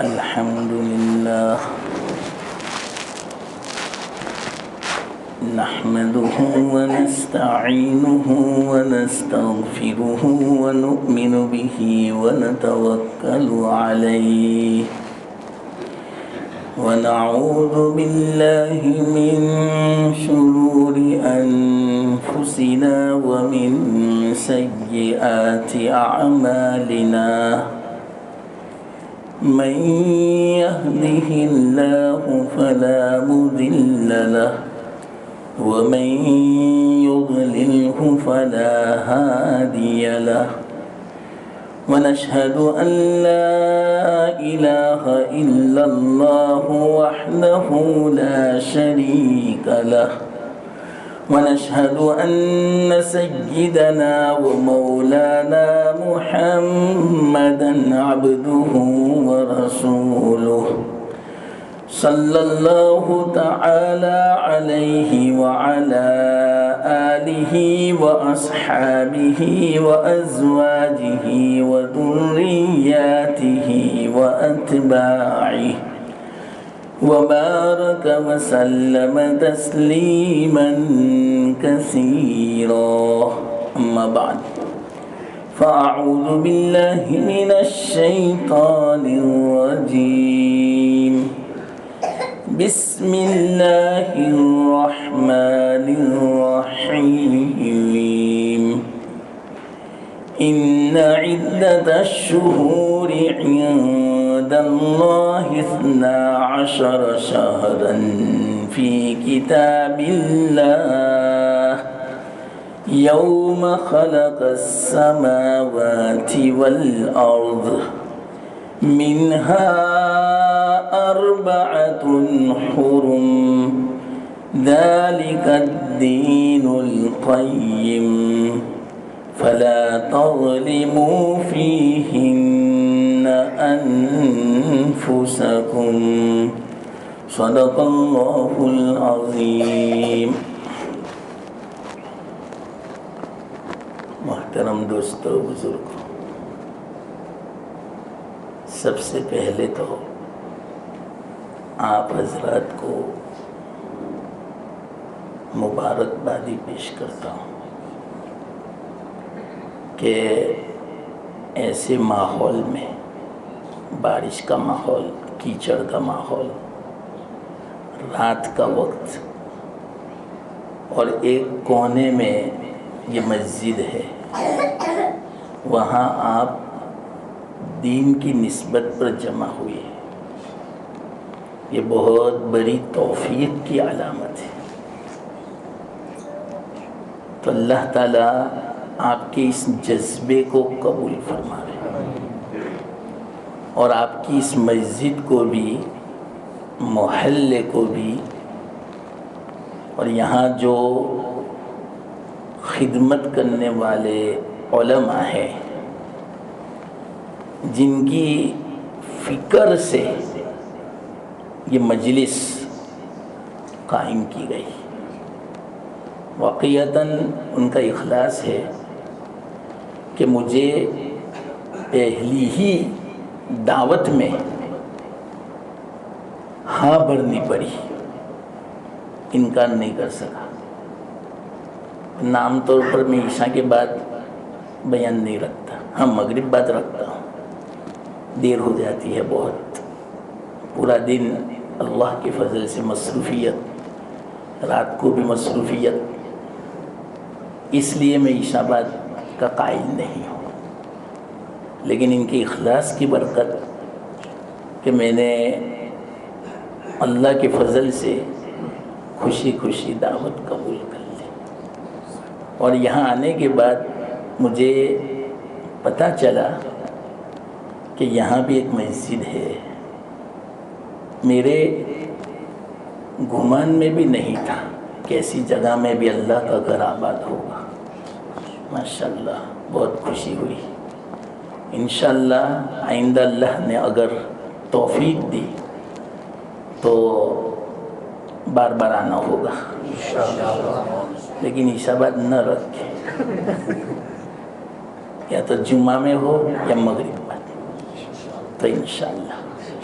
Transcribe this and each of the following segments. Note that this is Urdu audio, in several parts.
الحمد لله نحمده ونستعينه ونستغفره ونؤمن به ونتوكل عليه ونعوذ بالله من شرور أنفسنا ومن سيئات أعمالنا من يهده الله فلا مضل له ومن يضلله فلا هادي له ونشهد أن لا إله إلا الله وحده لا شريك له ونشهد أن سيدنا ومولانا محمدا عبده ورسوله صلى الله تعالى عليه وعلى آله وأصحابه وأزواجه وذرياته وأتباعه وبارك وسلم تسليما كثيرا أما بعد فأعوذ بالله من الشيطان الرجيم بسم الله الرحمن الرحيم إن عدة الشهور عند الله 12 شهرا في كتاب الله يوم خلق السماوات والأرض منها 4 حرم ذلك الدين القيم فلا تظلموا فيهن أنفسكم صدق الله العظيم. محترم دوستو بزرگوں، سب سے پہلے تو آپ حضرات کو مبارکبادی پیش کرتا ہوں کہ ایسے ماحول میں، بارش کا ماحول، کیچڑ کا ماحول، رات کا وقت، اور ایک کونے میں یہ مسجد ہے، وہاں آپ دین کی نسبت پر جمع ہوئے، یہ بہت بڑی توفیق کی علامت ہے. تو اللہ تعالیٰ آپ کے اس جذبے کو قبول فرمائے اور آپ کی اس مسجد کو بھی، محلے کو بھی، اور یہاں جو خدمت کرنے والے علماء ہیں جن کی فکر سے یہ مجلس قائم کی گئی، واقعتاً ان کا اخلاص ہے کہ مجھے پہلی ہی دعوت میں ہاں بھرنی پڑی، انکار نہیں کر سکا. عام طور پر میں عشاء کے بعد بیان نہیں رکھتا، ہاں مغرب بعد رکھتا ہوں، دیر ہو جاتی ہے بہت، پورا دن اللہ کے فضل سے مصروفیت، رات کو بھی مصروفیت، اس لیے میں عشاء بعد کا قائل نہیں ہوں. لیکن ان کی اخلاص کی برکت کہ میں نے اللہ کے فضل سے خوشی خوشی دعوت قبول کر لی، اور یہاں آنے کے بعد مجھے پتہ چلا کہ یہاں بھی ایک مسجد ہے. میرے گمان میں بھی نہیں تھا کہ ایسی جگہ میں بھی اللہ کا گھر آباد ہوگا. ماشاءاللہ بہت خوشی ہوئی. انشاءاللہ آئندہ اللہ نے اگر توفیق دی تو بار بار آنا ہوگا، لیکن عشاء بعد نہ رکھے، یا تو جمعہ میں ہو یا مغرب بعد، تو انشاءاللہ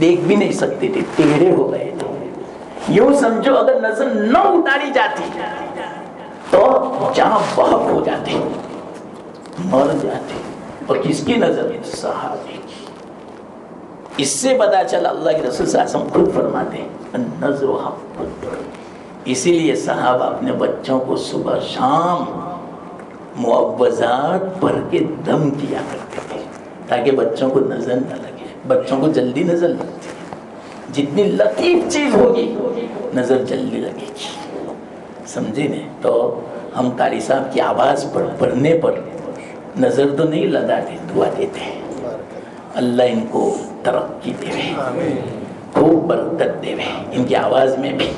دیکھ بھی نہیں سکتے تھے، ٹیڑھے ہو گئے تھے. یوں سمجھو اگر نظر نہ اتاری جاتی تو جہاں بحق ہو جاتے، مر جاتے. اور کس کی نظر؟ صحابے کی. اس سے پتا چلا اللہ کے رسول صلی اللہ علیہ وسلم خود فرماتے ہیں النظر حق. اسی لیے صحابہ اپنے بچوں کو صبح شام معوذات پڑھ کے دم کیا کرتے تھے تاکہ بچوں کو نظر نہ لگے. بچوں کو جلدی نظر لگتی ہے، جتنی لطیف چیز ہوگی نظر جلدی لگے گی. سمجھے نا؟ تو ہم قاری صاحب کی آواز پر پڑھنے پر نظر تو نہیں لگاتے، دعا دیتے ہیں اللہ ان کو ترقی دے، خوب برکت دے ان کی آواز میں بھی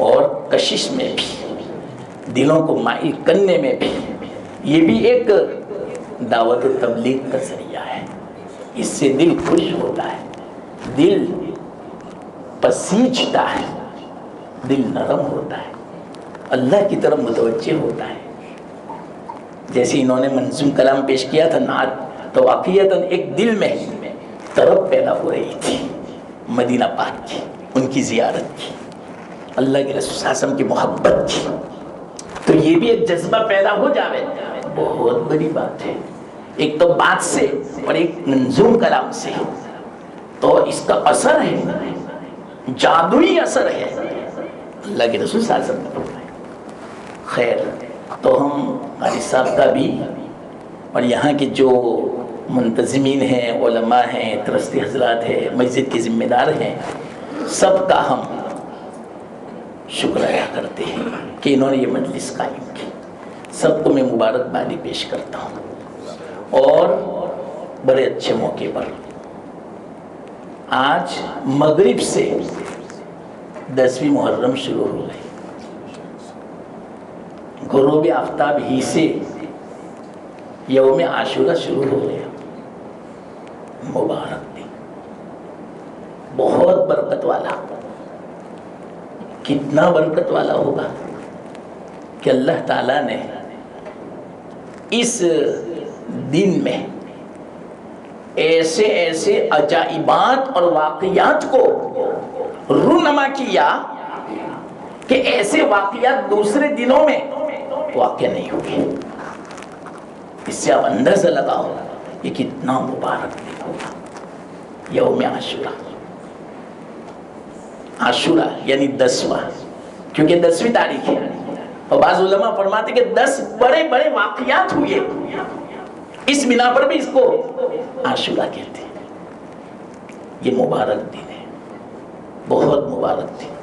اور کشش میں بھی، دلوں کو مائل کرنے میں بھی. یہ بھی ایک دعوت و تبلیغ کا ذریعہ ہے. اس سے دل خوش ہوتا ہے، دل پسیجتا ہے، دل نرم ہوتا ہے، اللہ کی طرف متوجہ ہوتا ہے. جیسے انہوں نے منظوم کلام پیش کیا تھا نعت، تو واقعیتاً ایک دل میں طرب پیدا ہو رہی تھی مدینہ پاک کی، ان کی زیارت کی، اللہ کے رسول صلی اللہ علیہ وسلم کی محبت کی. تو یہ بھی ایک جذبہ پیدا ہو جاوے، بہت بڑی بات ہے. ایک تو بات سے اور ایک منظوم کلام سے، تو اس کا اثر ہے، جادوئی اثر ہے اللہ کے رسول صلی اللہ علیہ وسلم نے فرمایا. خیر، تو ہم قاری صاحب کا بھی اور یہاں کے جو منتظمین ہیں، علماء ہیں، ٹرسٹی حضرات ہیں، مسجد کے ذمہ دار ہیں، سب کا ہم شکر ادا کرتے ہیں کہ انہوں نے یہ مجلس قائم کی. سب کو میں مبارکبادی پیش کرتا ہوں. اور بڑے اچھے موقع پر آج مغرب سے 10ویں محرم شروع ہو گئی. غروب آفتاب ہی سے یوم عاشورہ شروع ہو گیا. مبارک دن، بہت برکت والا. کتنا برکت والا ہوگا کہ اللہ تعالیٰ نے اس دن میں ایسے ایسے عجائبات اور واقعات کو رونما کیا کہ ایسے واقعات دوسرے دنوں میں واقع نہیں ہوئے. اس سے آپ اندازہ لگاؤ یہ کتنا مبارک دن ہوگا یوم عاشورہ. عاشورہ یعنی 10واں، کیونکہ 10ویں تاریخ ہے. اور بعض علماء فرماتے کہ 10 بڑے بڑے واقعات ہوئے، اس بنا پر بھی اس کو عاشورہ کہتے ہیں. یہ مبارک دن ہے، بہت مبارک دن.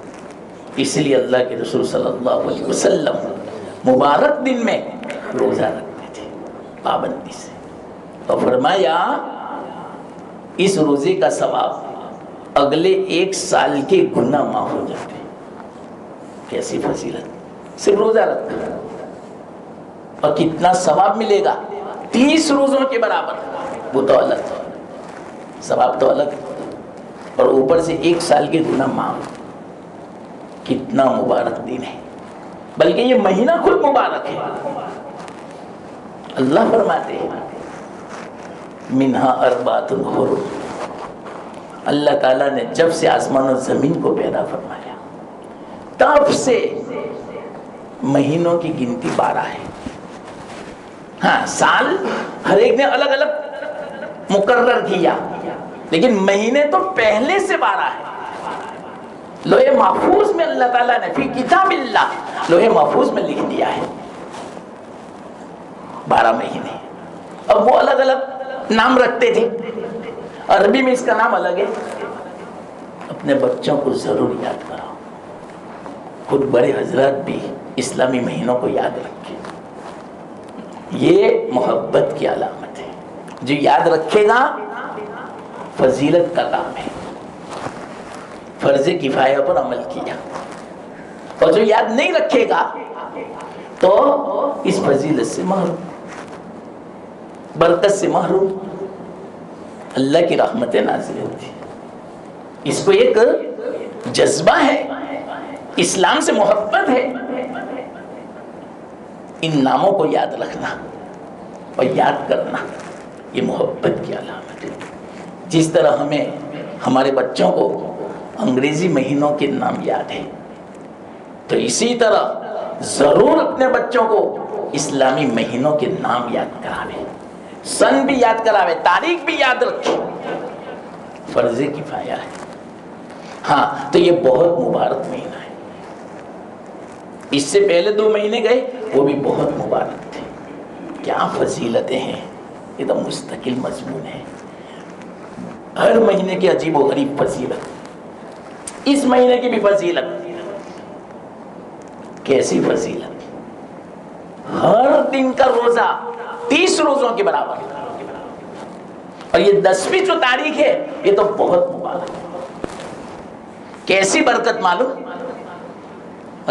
اس لیے اللہ کے رسول صلی اللہ علیہ وسلم مبارک دن میں روزہ رکھتے تھے پابندی سے. اور فرمایا اس روزے کا ثواب اگلے 1 سال کے گناہ معاف ہو جاتے ہیں. کیسی فضیلت! صرف روزہ رکھا اور کتنا ثواب ملے گا؟ 30 روزوں کے برابر. وہ تو الگ، ثواب تو الگ، اور اوپر سے 1 سال کے گناہ معاف. کتنا مبارک دن ہے! بلکہ یہ مہینہ خود مبارک ہے. اللہ فرماتے ہیں منہا اربعۃ حرم. اللہ تعالیٰ نے جب سے آسمان و زمین کو پیدا فرمایا تب سے مہینوں کی گنتی 12 ہے. ہاں، سال ہر ایک نے الگ الگ مقرر کیا، لیکن مہینے تو پہلے سے 12 ہے. لوح محفوظ میں اللہ تعالیٰ نے فی کتاب اللہ لوح محفوظ میں لکھ دیا ہے 12 مہینے. اب وہ الگ الگ نام رکھتے تھے، عربی میں اس کا نام الگ ہے. اپنے بچوں کو ضرور یاد کراؤ. خود بڑے حضرات بھی اسلامی مہینوں کو یاد رکھیں. یہ محبت کی علامت ہے. جو یاد رکھے گا فضیلت کا کام ہے. فرض کفایہ پر عمل کیا، اور جو یاد نہیں رکھے گا تو اس فضیلت سے محروم، برکت سے محروم. اللہ کی رحمتیں نازل ہوتی. اس کو ایک جذبہ ہے، اسلام سے محبت ہے. ان ناموں کو یاد رکھنا اور یاد کرنا یہ محبت کی علامت ہے. جس طرح ہمیں ہمارے بچوں کو انگریزی مہینوں کے نام یاد ہے، تو اسی طرح ضرور اپنے بچوں کو اسلامی مہینوں کے نام یاد کراوے، سن بھی یاد کراوے، تاریخ بھی یاد رکھے، فرض کفایہ ہے۔ ہاں تو یہ بہت مبارک مہینہ ہے، اس سے پہلے 2 مہینے گئے وہ بھی بہت مبارک تھے، کیا فضیلتیں ہیں، یہ تو مستقل مضمون ہے، ہر مہینے کی عجیب و غریب فضیلت، اس مہینے کی بھی فضیلت، کیسی فضیلت، ہر دن کا روزہ 30 روزوں کے برابر، اور یہ 10ویں جو تاریخ ہے یہ تو بہت مبارک ہے، کیسی برکت معلوم،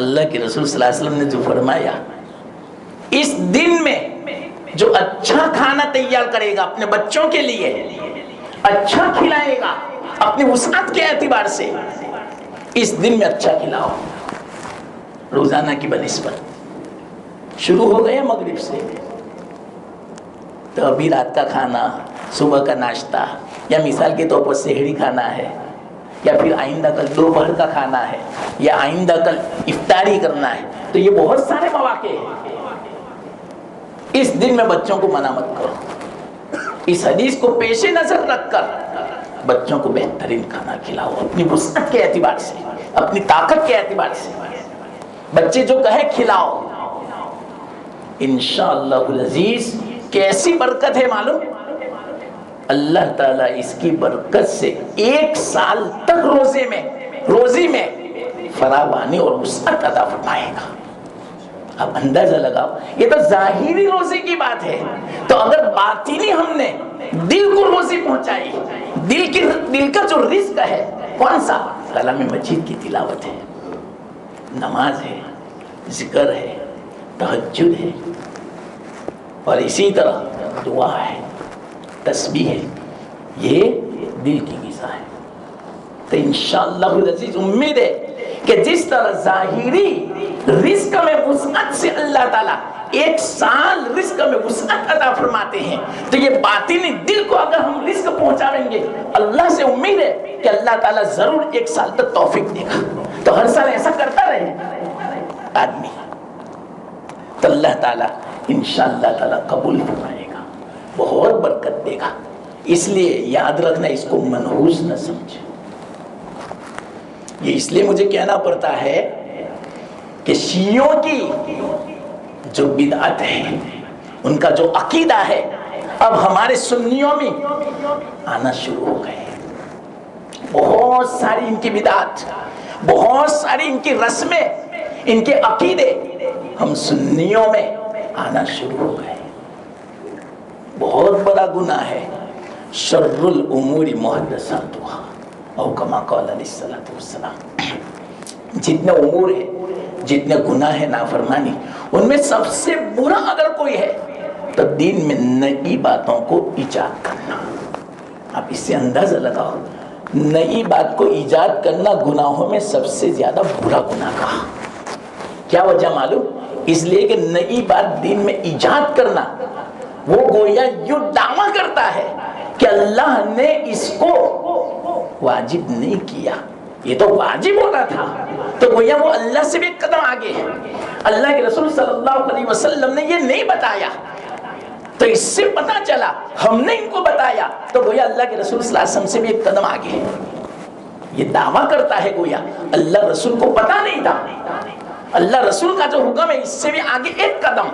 اللہ کے رسول صلی اللہ علیہ وسلم نے جو فرمایا، اس دن میں جو اچھا کھانا تیار کرے گا اپنے بچوں کے لیے، اچھا کھلائے گا اپنی وسعت کے اعتبار سے، اس دن میں اچھا کھلاؤ، روزانہ کی بنسبت شروع ہو گیا مغرب سے، تو ابھی رات کا کھانا، صبح کا ناشتہ، یا مثال کے طور پر سحری کھانا ہے، یا پھر آئندہ کل دوپہر کا کھانا ہے، یا آئندہ کل افطاری کرنا ہے، تو یہ بہت سارے مواقع ہیں، اس دن میں بچوں کو منع مت کرو، اس حدیث کو پیش نظر رکھ کر بچوں کو بہترین کھانا کھلاؤ، اپنی وسعت کے اعتبار سے، اپنی طاقت کے اعتبار سے، بچے جو کہے کھلاؤ، انشاءاللہ العزیز کیسی برکت ہے معلوم، اللہ تعالیٰ اس کی برکت سے 1 سال تک روزی میں فراوانی اور وسعت عطا فرمائے گا۔ اب اندازہ لگاؤ، یہ تو ظاہری روزی کی بات ہے، تو اگر باطنی ہم نے دل کو روزی پہنچائی، دل کا جو رزق ہے کون سا، کلام مجید کی تلاوت ہے، نماز ہے، ذکر ہے، تہجد ہے، اور اسی طرح دعا ہے، تسبیح ہے، یہ دل کی غذا ہے، تو انشاءاللہ العزیز امید ہے کہ جس طرح ظاہری رزق میں وسعت سے اللہ تعالیٰ 1 سال رزق میں وسعت عطا فرماتے ہیں، تو یہ باطنی دل کو اگر ہم رزق پہنچاویں گے، اللہ سے امید ہے کہ اللہ تعالیٰ ضرور 1 سال تک توفیق دے گا، تو ہر سال ایسا کرتا رہے آدمی، تو اللہ تعالیٰ انشاءاللہ تعالیٰ قبول فرمائے گا، بہت برکت دے گا، اس لیے یاد رکھنا، اس کو منحوس نہ سمجھے، یہ اس لیے مجھے کہنا پڑتا ہے کہ شیعوں کی جو بدعت ہے، ان کا جو عقیدہ ہے، اب ہمارے سنیوں میں آنا شروع ہو گئے، بہت ساری ان کی بدعت، بہت ساری ان کی رسمیں، ان کے عقیدے ہم سنیوں میں آنا شروع ہو گئے، بہت بڑا گناہ ہے، شر الامور محدثاتها، او کما قال علیہ الصلوۃ والسلام، جتنے امور ہیں، جتنے گناہ ہیں، نافرمانی، ان میں سب سے برا اگر کوئی ہے تو دین میں نئی باتوں کو ایجاد کرنا، آپ اس سے اندازہ لگاؤ، نئی بات کو ایجاد کرنا گناہوں میں سب سے زیادہ برا گناہ کہا، کیا وجہ معلوم، اس لیے کہ نئی بات دین میں ایجاد کرنا، وہ گویا یوں دعویٰ کرتا ہے کہ اللہ نے اس کو واجب نہیں کیا، یہ تو واجب ہونا تھا، تو گویا وہ اللہ سے بھی ایک قدم آگے ہے، اللہ کے رسول صلی اللہ علیہ وسلم نے یہ نہیں بتایا، تو اس سے پتا چلا ہم نے ان کو بتایا، تو گویا اللہ کے رسول صلی اللہ علیہ وسلم سے بھی ایک قدم آگے ہے، یہ دعویٰ کرتا ہے گویا اللہ رسول کو پتا نہیں تھا، اللہ رسول کا جو حکم ہے اس سے بھی آگے ایک قدم،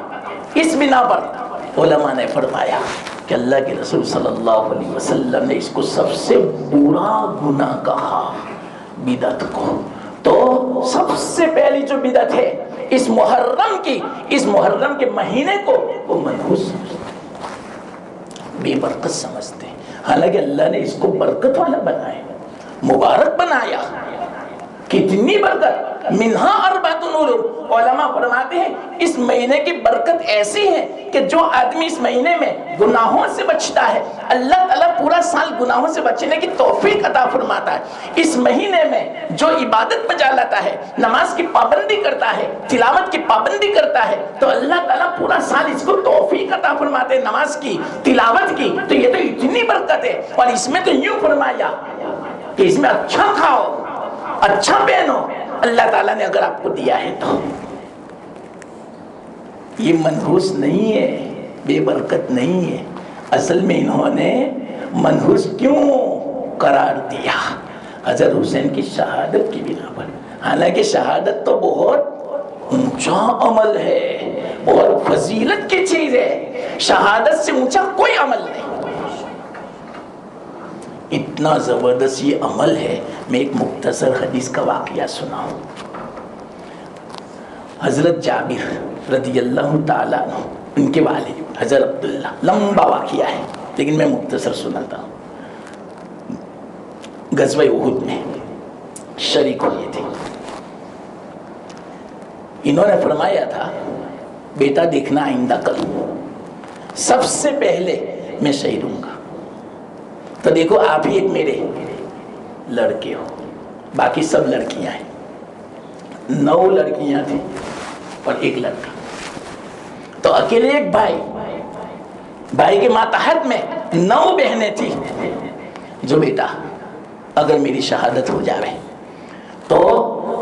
اس بنا پر علماء نے فرمایا کہ اللہ کے رسول صلی اللہ علیہ وسلم نے اس کو سب سے برا گناہ کہا، بدعت کو، تو سب سے پہلی جو بدعت ہے اس محرم کے مہینے کو وہ منحوس بے برکت سمجھتے ہیں، حالانکہ اللہ نے اس کو برکت والا بنایا، مبارک بنایا، کتنی برکت، منہا اربعۃ نور، علماء فرماتے ہیں اس مہینے کی برکت ایسی ہے کہ جو آدمی اس مہینے میں گناہوں سے بچتا ہے، اللہ تعالیٰ پورا سال گناہوں سے بچنے کی توفیق عطا فرماتا ہے، اس مہینے میں جو عبادت بجا لاتا ہے، نماز کی پابندی کرتا ہے، تلاوت کی پابندی کرتا ہے، تو اللہ تعالیٰ پورا سال اس کو توفیق عطا فرماتے ہیں نماز کی، تلاوت کی، تو یہ تو اتنی برکت ہے، اور اس میں تو یوں فرمایا کہ اس میں اچھا کھاؤ، اچھا پہنو، اللہ تعالیٰ نے اگر آپ کو دیا ہے تو یہ منحوس نہیں ہے، بے برکت نہیں ہے. اصل میں انہوں نے منحوس کیوں قرار دیا؟ حضرت حسین کی شہادت کی بنا پر. حالانکہ شہادت تو بہت اونچا عمل ہے، بہت فضیلت کی چیز ہے. شہادت سے اونچا کوئی عمل نہیں. اتنا زبردست یہ عمل ہے. میں ایک مختصر حدیث کا واقعہ سناؤں. حضرت جابر رضی اللہ تعالیٰ عنہ، ان کے والد حضرت عبداللہ، لمبا واقعہ ہے لیکن میں مختصر سناتا ہوں. غزوہ احد میں شریک ہوئے تھے. انہوں نے فرمایا تھا بیٹا دیکھنا آئندہ کل سب سے پہلے میں شہید ہوں گا. تو دیکھو آپ ہی ایک میرے لڑکے ہو، باقی سب لڑکیاں ہیں. 9 لڑکیاں تھیں اور 1 لڑکا. تو اکیلے ایک بھائی کے ماتحت میں 9 بہنیں تھیں. جو بیٹا اگر میری شہادت ہو جاوے تو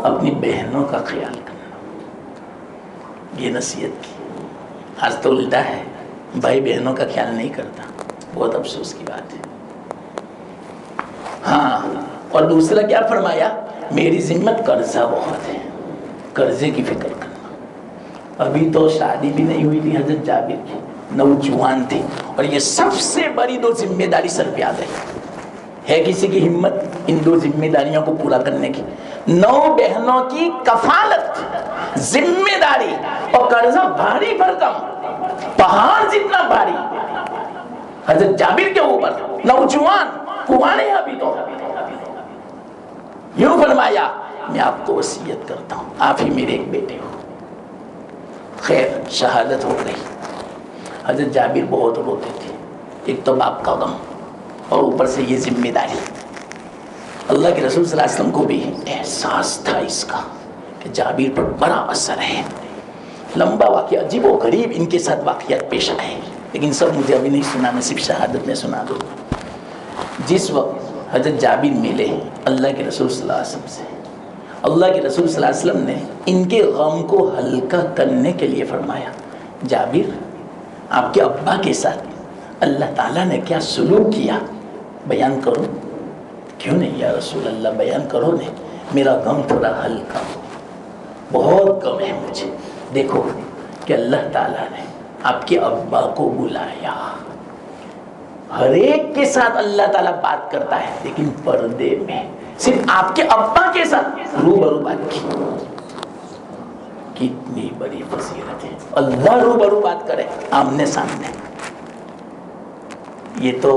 اپنی بہنوں کا خیال کرنا. یہ نصیحت کی. آج تو الٹا ہے، بھائی بہنوں کا خیال نہیں کرتا. بہت افسوس کی بات ہے. ہاں، اور دوسرا کیا فرمایا؟ میری ذمت قرضہ بہت ہے، قرضے کی فکر کرنا. ابھی تو شادی بھی نہیں ہوئی تھی حضرت جابر کی، نوجوان تھی، اور یہ سب سے بڑی 2 ذمہ داری سر پہ آ گئی. ہے کسی کی ہمت ان 2 ذمہ داریوں کو پورا کرنے کی؟ 9 بہنوں کی کفالت، ذمہ داری، اور قرضہ بھاری بھرکم، پہاڑ جتنا بھاری حضرت جابر کے اوپر. نوجوان کوانے ابھی تو. یوں فرمایا میں آپ کو وصیت کرتا ہوں، آپ ہی میرے ایک بیٹے ہو. خیر شہادت ہو گئی. حضرت جابر بہت روتے تھے. ایک تو باپ کا غم اور اوپر سے یہ ذمہ داری. اللہ کے رسول صلی اللہ علیہ وسلم کو بھی احساس تھا اس کا کہ جابر پر بڑا اثر ہے. لمبا واقعہ، عجیب و غریب ان کے ساتھ واقعات پیش آئے، لیکن سب مجھے ابھی نہیں سنانا، صرف شہادت میں سنا دوں. جس وقت حضرت جابر ملے اللہ کے رسول صلی اللہ علیہ وسلم سے، اللہ کے رسول صلی اللہ علیہ وسلم نے ان کے غم کو ہلکا کرنے کے لیے فرمایا جابر آپ کے ابا کے ساتھ اللہ تعالیٰ نے کیا سلوک کیا بیان کرو. کیوں نہیں یا رسول اللہ، بیان کرو. نہیں، میرا غم تھوڑا ہلکا ہو، بہت غم ہے مجھے. دیکھو کہ اللہ تعالیٰ نے آپ کے ابا کو بلایا. ہر ایک کے ساتھ اللہ تعالیٰ بات کرتا ہے لیکن پردے میں. صرف آپ کے ابا کے ساتھ روبرو بات کی. کتنی بڑی فضیلت ہے. اللہ روبرو بات کرے، آمنے سامنے. یہ تو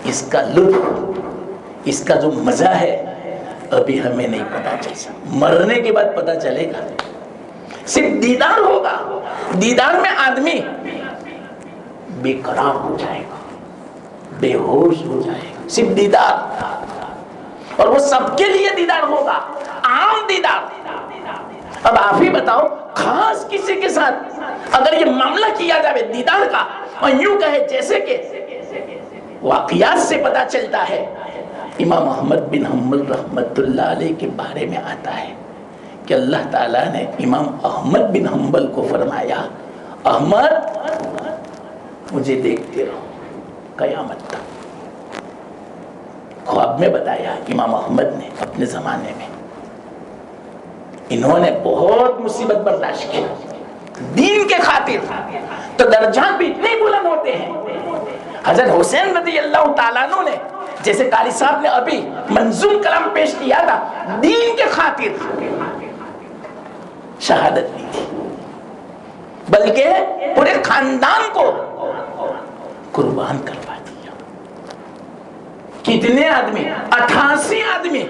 اس کا لطف، اس کا جو مزہ ہے ابھی ہمیں نہیں پتا چلتا. مرنے کے بعد پتا چلے گا. صرف دیدار ہوگا، دیدار میں آدمی بے قرار ہو جائے گا، بے ہوش ہو جائے گا. صرف دیدار، اور وہ سب کے لیے دیدار ہوگا، عام دیدار. اب آپ ہی بتاؤ، خاص کسی کے ساتھ اگر یہ معاملہ کیا جائے دیدار کا، اور یوں کہے جیسے کہ واقعات سے پتا چلتا ہے. امام احمد بن حنبل رحمت اللہ علیہ کے بارے میں آتا ہے کہ اللہ تعالیٰ نے امام احمد بن حنبل کو فرمایا احمد مجھے دیکھتے رہو قیامت تک. خواب میں بتایا امام احمد نے اپنے زمانے میں. انہوں نے بہت مصیبت برداشت کی دین کے خاطر، تو درجات بھی اتنے بلند ہوتے ہیں. حضرت حسین رضی اللہ تعالیٰ عنہ نے، جیسے قاری صاحب نے ابھی منظوم کلام پیش کیا تھا، دین کے خاطر شہادت دی تھی، بلکہ پورے خاندان کو قربان کروا دیا. کتنے آدمی؟ 88 آدمی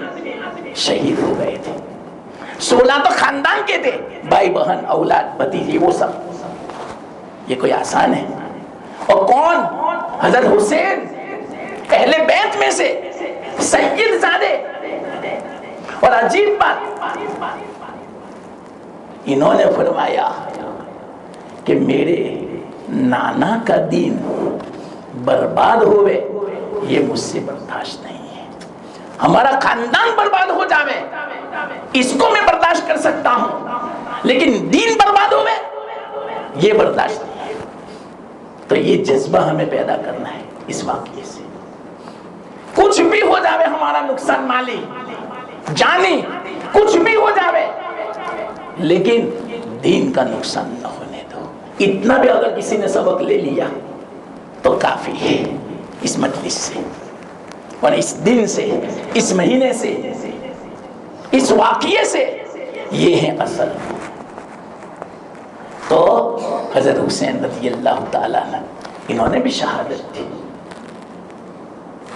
شہید ہو گئے تھے. 16 تو خاندان کے تھے، بھائی بہن اولاد بھتیجے وہ سب. یہ کوئی آسان ہے؟ اور کون؟ حضرت حسین، اہل بیت میں سے سید زادے. اور عجیب بات، انہوں نے فرمایا کہ میرے نانا کا دین برباد ہوئے یہ مجھ سے برداشت نہیں ہے. ہمارا خاندان برباد ہو جاوے اس کو میں برداشت کر سکتا ہوں، لیکن دین برباد ہوئے یہ برداشت نہیں ہے۔ تو یہ جذبہ ہمیں پیدا کرنا ہے اس واقعے سے۔ کچھ بھی ہو جاوے ہمارا نقصان، مالی جانی کچھ بھی ہو جاوے، لیکن دین کا نقصان نہ ہونے دو۔ اتنا بھی اگر کسی نے سبق لے لیا تو کافی ہے اس مجلس سے، اور اس دن سے، اس مہینے سے، اس واقعے سے، یہ ہے اصل۔ تو حضرت حسین رضی اللہ تعالیٰ عنہ انہوں نے بھی شہادت دی،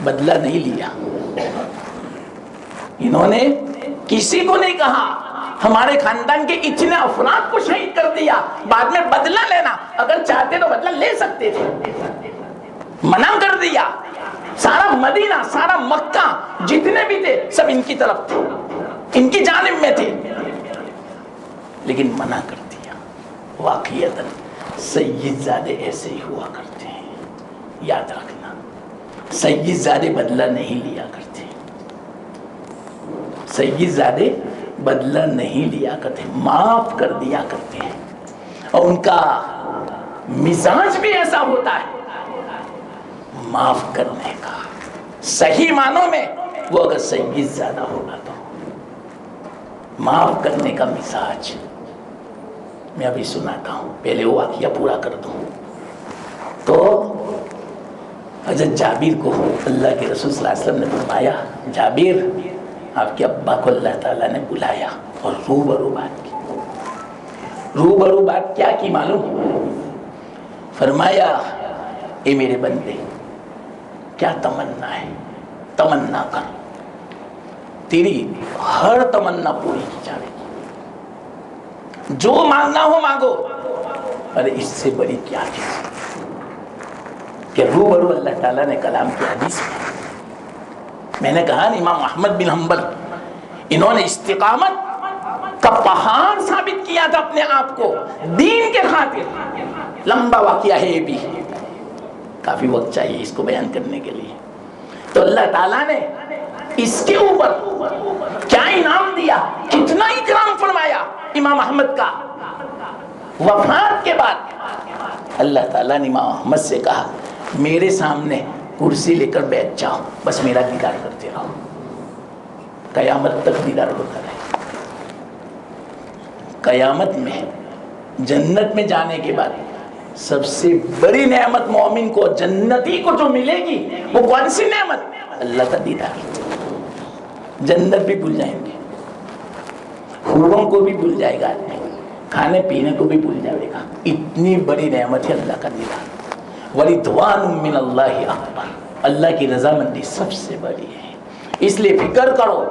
بدلہ نہیں لیا۔ انہوں نے کسی کو نہیں کہا ہمارے خاندان کے اتنے افراد کو شہید کر دیا، بعد میں بدلہ لینا، اگر چاہتے تو بدلہ لے سکتے تھے، منع کر دیا۔ سارا مدینہ، سارا مکہ جتنے بھی تھے سب ان کی طرف تھے، ان کی جانب میں تھے، لیکن منع کر دیا۔ واقعیتاً سید زادے ایسے ہی ہوا کرتے ہیں، یاد رکھنا، سید زادے بدلہ نہیں لیا کرتے، سید زادے بدلہ نہیں لیا کرتے، معاف کر دیا کرتے ہیں، اور ان کا مزاج بھی ایسا ہوتا ہے معاف کرنے کا۔ صحیح معنوں میں وہ اگر سید زیادہ ہوگا تو معاف کرنے کا مزاج۔ میں ابھی سناتا ہوں، پہلے وہ واقعہ پورا کر دوں۔ تو حضرت جابر کو اللہ کے رسول صلی اللہ علیہ وسلم نے فرمایا، جابر آپ کے ابا کو اللہ تعالیٰ نے بلایا اور روبرو بات کی۔ روبرو بات کیا کی معلوم؟ فرمایا، اے میرے بندے، کیا تمنا ہے؟ تمنا کر، تیری ہر تمنا پوری کی جائے گی، جو مانگنا ہو مانگو۔ ارے اس سے بڑی کیا چیز کہ روبرو اللہ تعالیٰ نے کلام کی حدیث میں نے کہا نا، امام احمد بن حنبل انہوں نے استقامت کا پہاڑ ثابت کیا تھا اپنے آپ کو دین کے خاطر۔ لمبا واقعہ ہے، یہ بھی کافی وقت چاہیے اس کو بیان کرنے کے لیے۔ تو اللہ تعالیٰ نے اس کے اوپر کیا انعام دیا، کتنا اکرام فرمایا امام احمد کا۔ وفات کے بعد اللہ تعالیٰ نے امام احمد سے کہا، میرے سامنے کرسی لے کر بیٹھ جاؤ، بس میرا دیدار کرتے رہو، قیامت تک دیدار ہوتا رہے۔ قیامت میں جنت میں جانے کے بعد سب سے بڑی نعمت مومن کو، جنتی کو جو ملے گی وہ کون سی نعمت؟ اللہ کا دیدار۔ جنت بھی بھول جائیں گے، حوروں کو بھی بھول جائے گا آدمی، کھانے پینے کو بھی بھول جائے گا، اتنی بڑی نعمت ہے اللہ کا دیدار۔ وَرِضْوَانٌ مِّنَ اللَّهِ أَكْبَرُ، اللہ کی رضامندی سب سے بڑی ہے۔ اس لیے فکر کرو،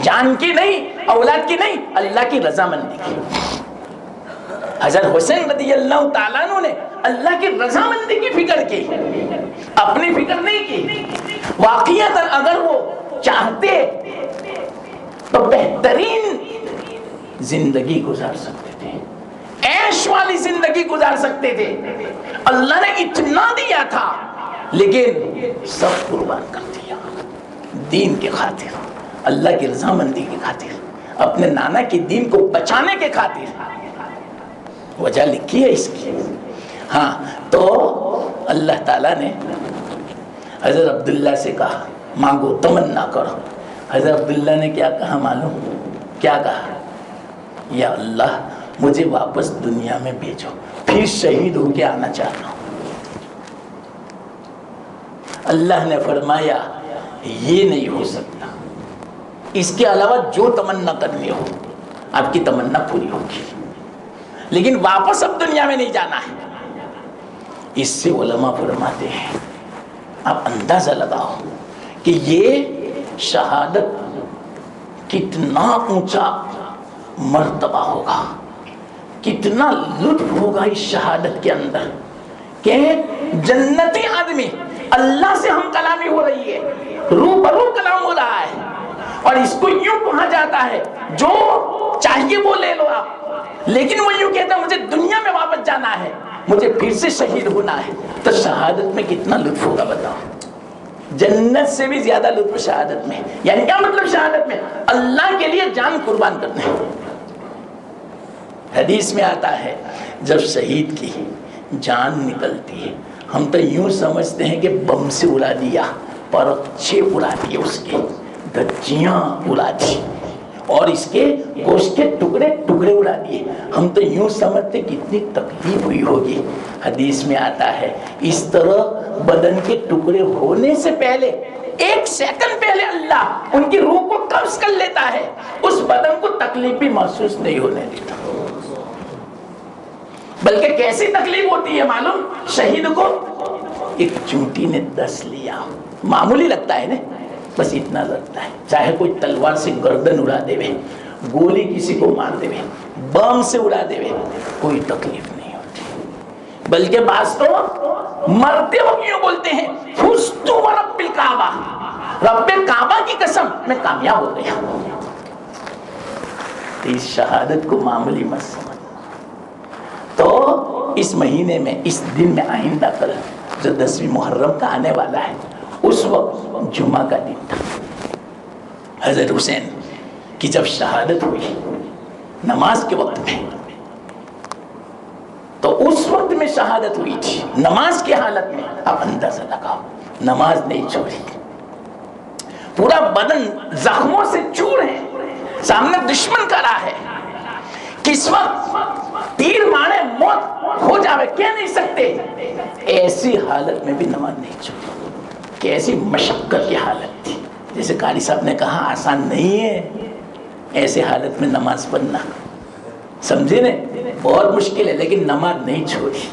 جان کی نہیں، اولاد کی نہیں، اللہ کی رضامندی کی۔ حضرت حسین رضی اللہ تعالیٰ عنہ نے اللہ کی رضامندی کی فکر کی، اپنی فکر نہیں کی۔ واقعیتاً اگر وہ چاہتے تو بہترین زندگی گزار سکتے تھے، عیش والی زندگی گزار سکتے تھے۔ اللہ نے اتنا دیا تھا لیکن سب قربان کر دیا دین کے خاطر، اللہ کی رضامندی کی خاطر، اپنے نانا کے دین کو بچانے کے خاطر۔ وجہ لکھی ہے اس کی۔ ہاں، تو اللہ تعالیٰ نے حضرت عبداللہ سے کہا، مانگو، تمنا کرو۔ حضرت عبداللہ نے کیا کہا معلوم؟ کیا کہا؟ یا اللہ مجھے واپس دنیا میں بھیجو، پھر شہید ہو کے آنا چاہتا ہوں۔ اللہ نے فرمایا یہ نہیں ہو سکتا، اس کے علاوہ جو تمنا کرنی ہو آپ کی تمنا پوری ہوگی، لیکن واپس اب دنیا میں نہیں جانا ہے۔ اس سے علماء فرماتے ہیں آپ اندازہ لگاؤ کہ یہ شہادت کتنا اونچا مرتبہ ہوگا، کتنا لطف ہوگا اس شہادت کے اندر کہ جنتی آدمی، اللہ سے ہم کلامی ہو رہی ہے، روبرو کلام ہو رہا ہے، اور اس کو یوں کہا جاتا ہے جو چاہیے وہ لے لو آپ، لیکن وہ یوں کہتا ہے مجھے دنیا میں واپس جانا ہے، مجھے پھر سے شہید ہونا ہے۔ تو شہادت میں کتنا لطف ہوگا بتاؤ، جنت سے بھی زیادہ لطف شہادت میں. یعنی کیا مطلب شہادت میں؟ اللہ کے لیے جان قربان کرنا. حدیث میں آتا ہے جب شہید کی جان نکلتی ہے ہم تو یوں سمجھتے ہیں کہ بم سے اڑا دیا، پرچے اڑا دیے، اس کے دھجیاں اڑا دی اور اس کے گوشت کے ٹکڑے ٹکڑے اڑا دیے. ہم تو یوں سمجھتے کتنی تکلیف ہوئی ہوگی. حدیث میں آتا ہے اس طرح بدن کے ٹکڑے ہونے سے پہلے 1 سیکنڈ پہلے اللہ ان کی روح کو قبض کر لیتا ہے، اس بدن کو تکلیف بھی محسوس نہیں ہونے دیتا. بلکہ کیسی تکلیف ہوتی ہے معلوم؟ شہید کو ایک چونٹی نے دس لیا، معمولی لگتا ہے نا، بس اتنا لگتا ہے. چاہے کوئی تلوار سے گردن اڑا دے وے، گولی کسی کو مار دے وے، بم سے اڑا دے وے، کوئی تکلیف نہیں ہوتی. بلکہ بعض تو مرتے وقت یوں بولتے ہیں فزت ورب الکعبہ، رب کعبہ کی قسم میں کامیاب ہو گیا. اس شہادت کو معمولی مت سمجھ. تو اس مہینے میں، اس دن میں، آئندہ کل جو 10ویں محرم کا آنے والا ہے، اس وقت جمعہ کا دن تھا. حضرت حسین کی جب شہادت ہوئی نماز کے وقت میں، تو اس وقت میں شہادت ہوئی تھی نماز کی حالت میں. اب اندازہ لگاؤ، نماز نہیں چھوڑی، پورا بدن زخموں سے چور ہے، سامنے دشمن کھڑا ہے، کس وقت تیر مارے موت ہو جاوے کہہ نہیں سکتے. ایسی حالت میں بھی نماز نہیں چھوڑی. کیسی مشقت کی حالت تھی. جیسے قاری صاحب نے کہا آسان نہیں ہے ایسے حالت میں نماز پڑھنا، سمجھے نا، بہت مشکل ہے، لیکن نماز نہیں چھوڑی.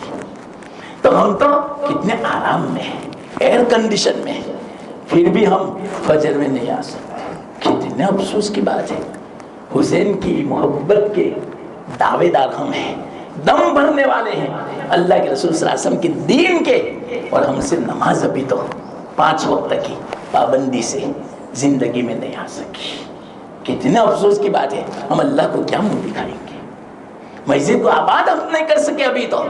تو ہم تو کتنے آرام میں ہیں، ایئر کنڈیشن میں، پھر بھی ہم فجر میں نہیں آ سکتے. کتنے افسوس کی بات ہے. حسین کی محبت کے دعوے دار ہم ہیں، دم بھرنے والے ہیں اللہ کے رسول صلی اللہ علیہ وسلم کے دین کے، اور ہم سے نماز ابھی تو 5 وقت کی پابندی سے زندگی میں نہیں آ سکی. کتنے افسوس کی بات ہے. ہم اللہ کو کیا منہ دکھائیں گے؟ مسجد کو آباد ہم نہیں کر سکے ابھی تو.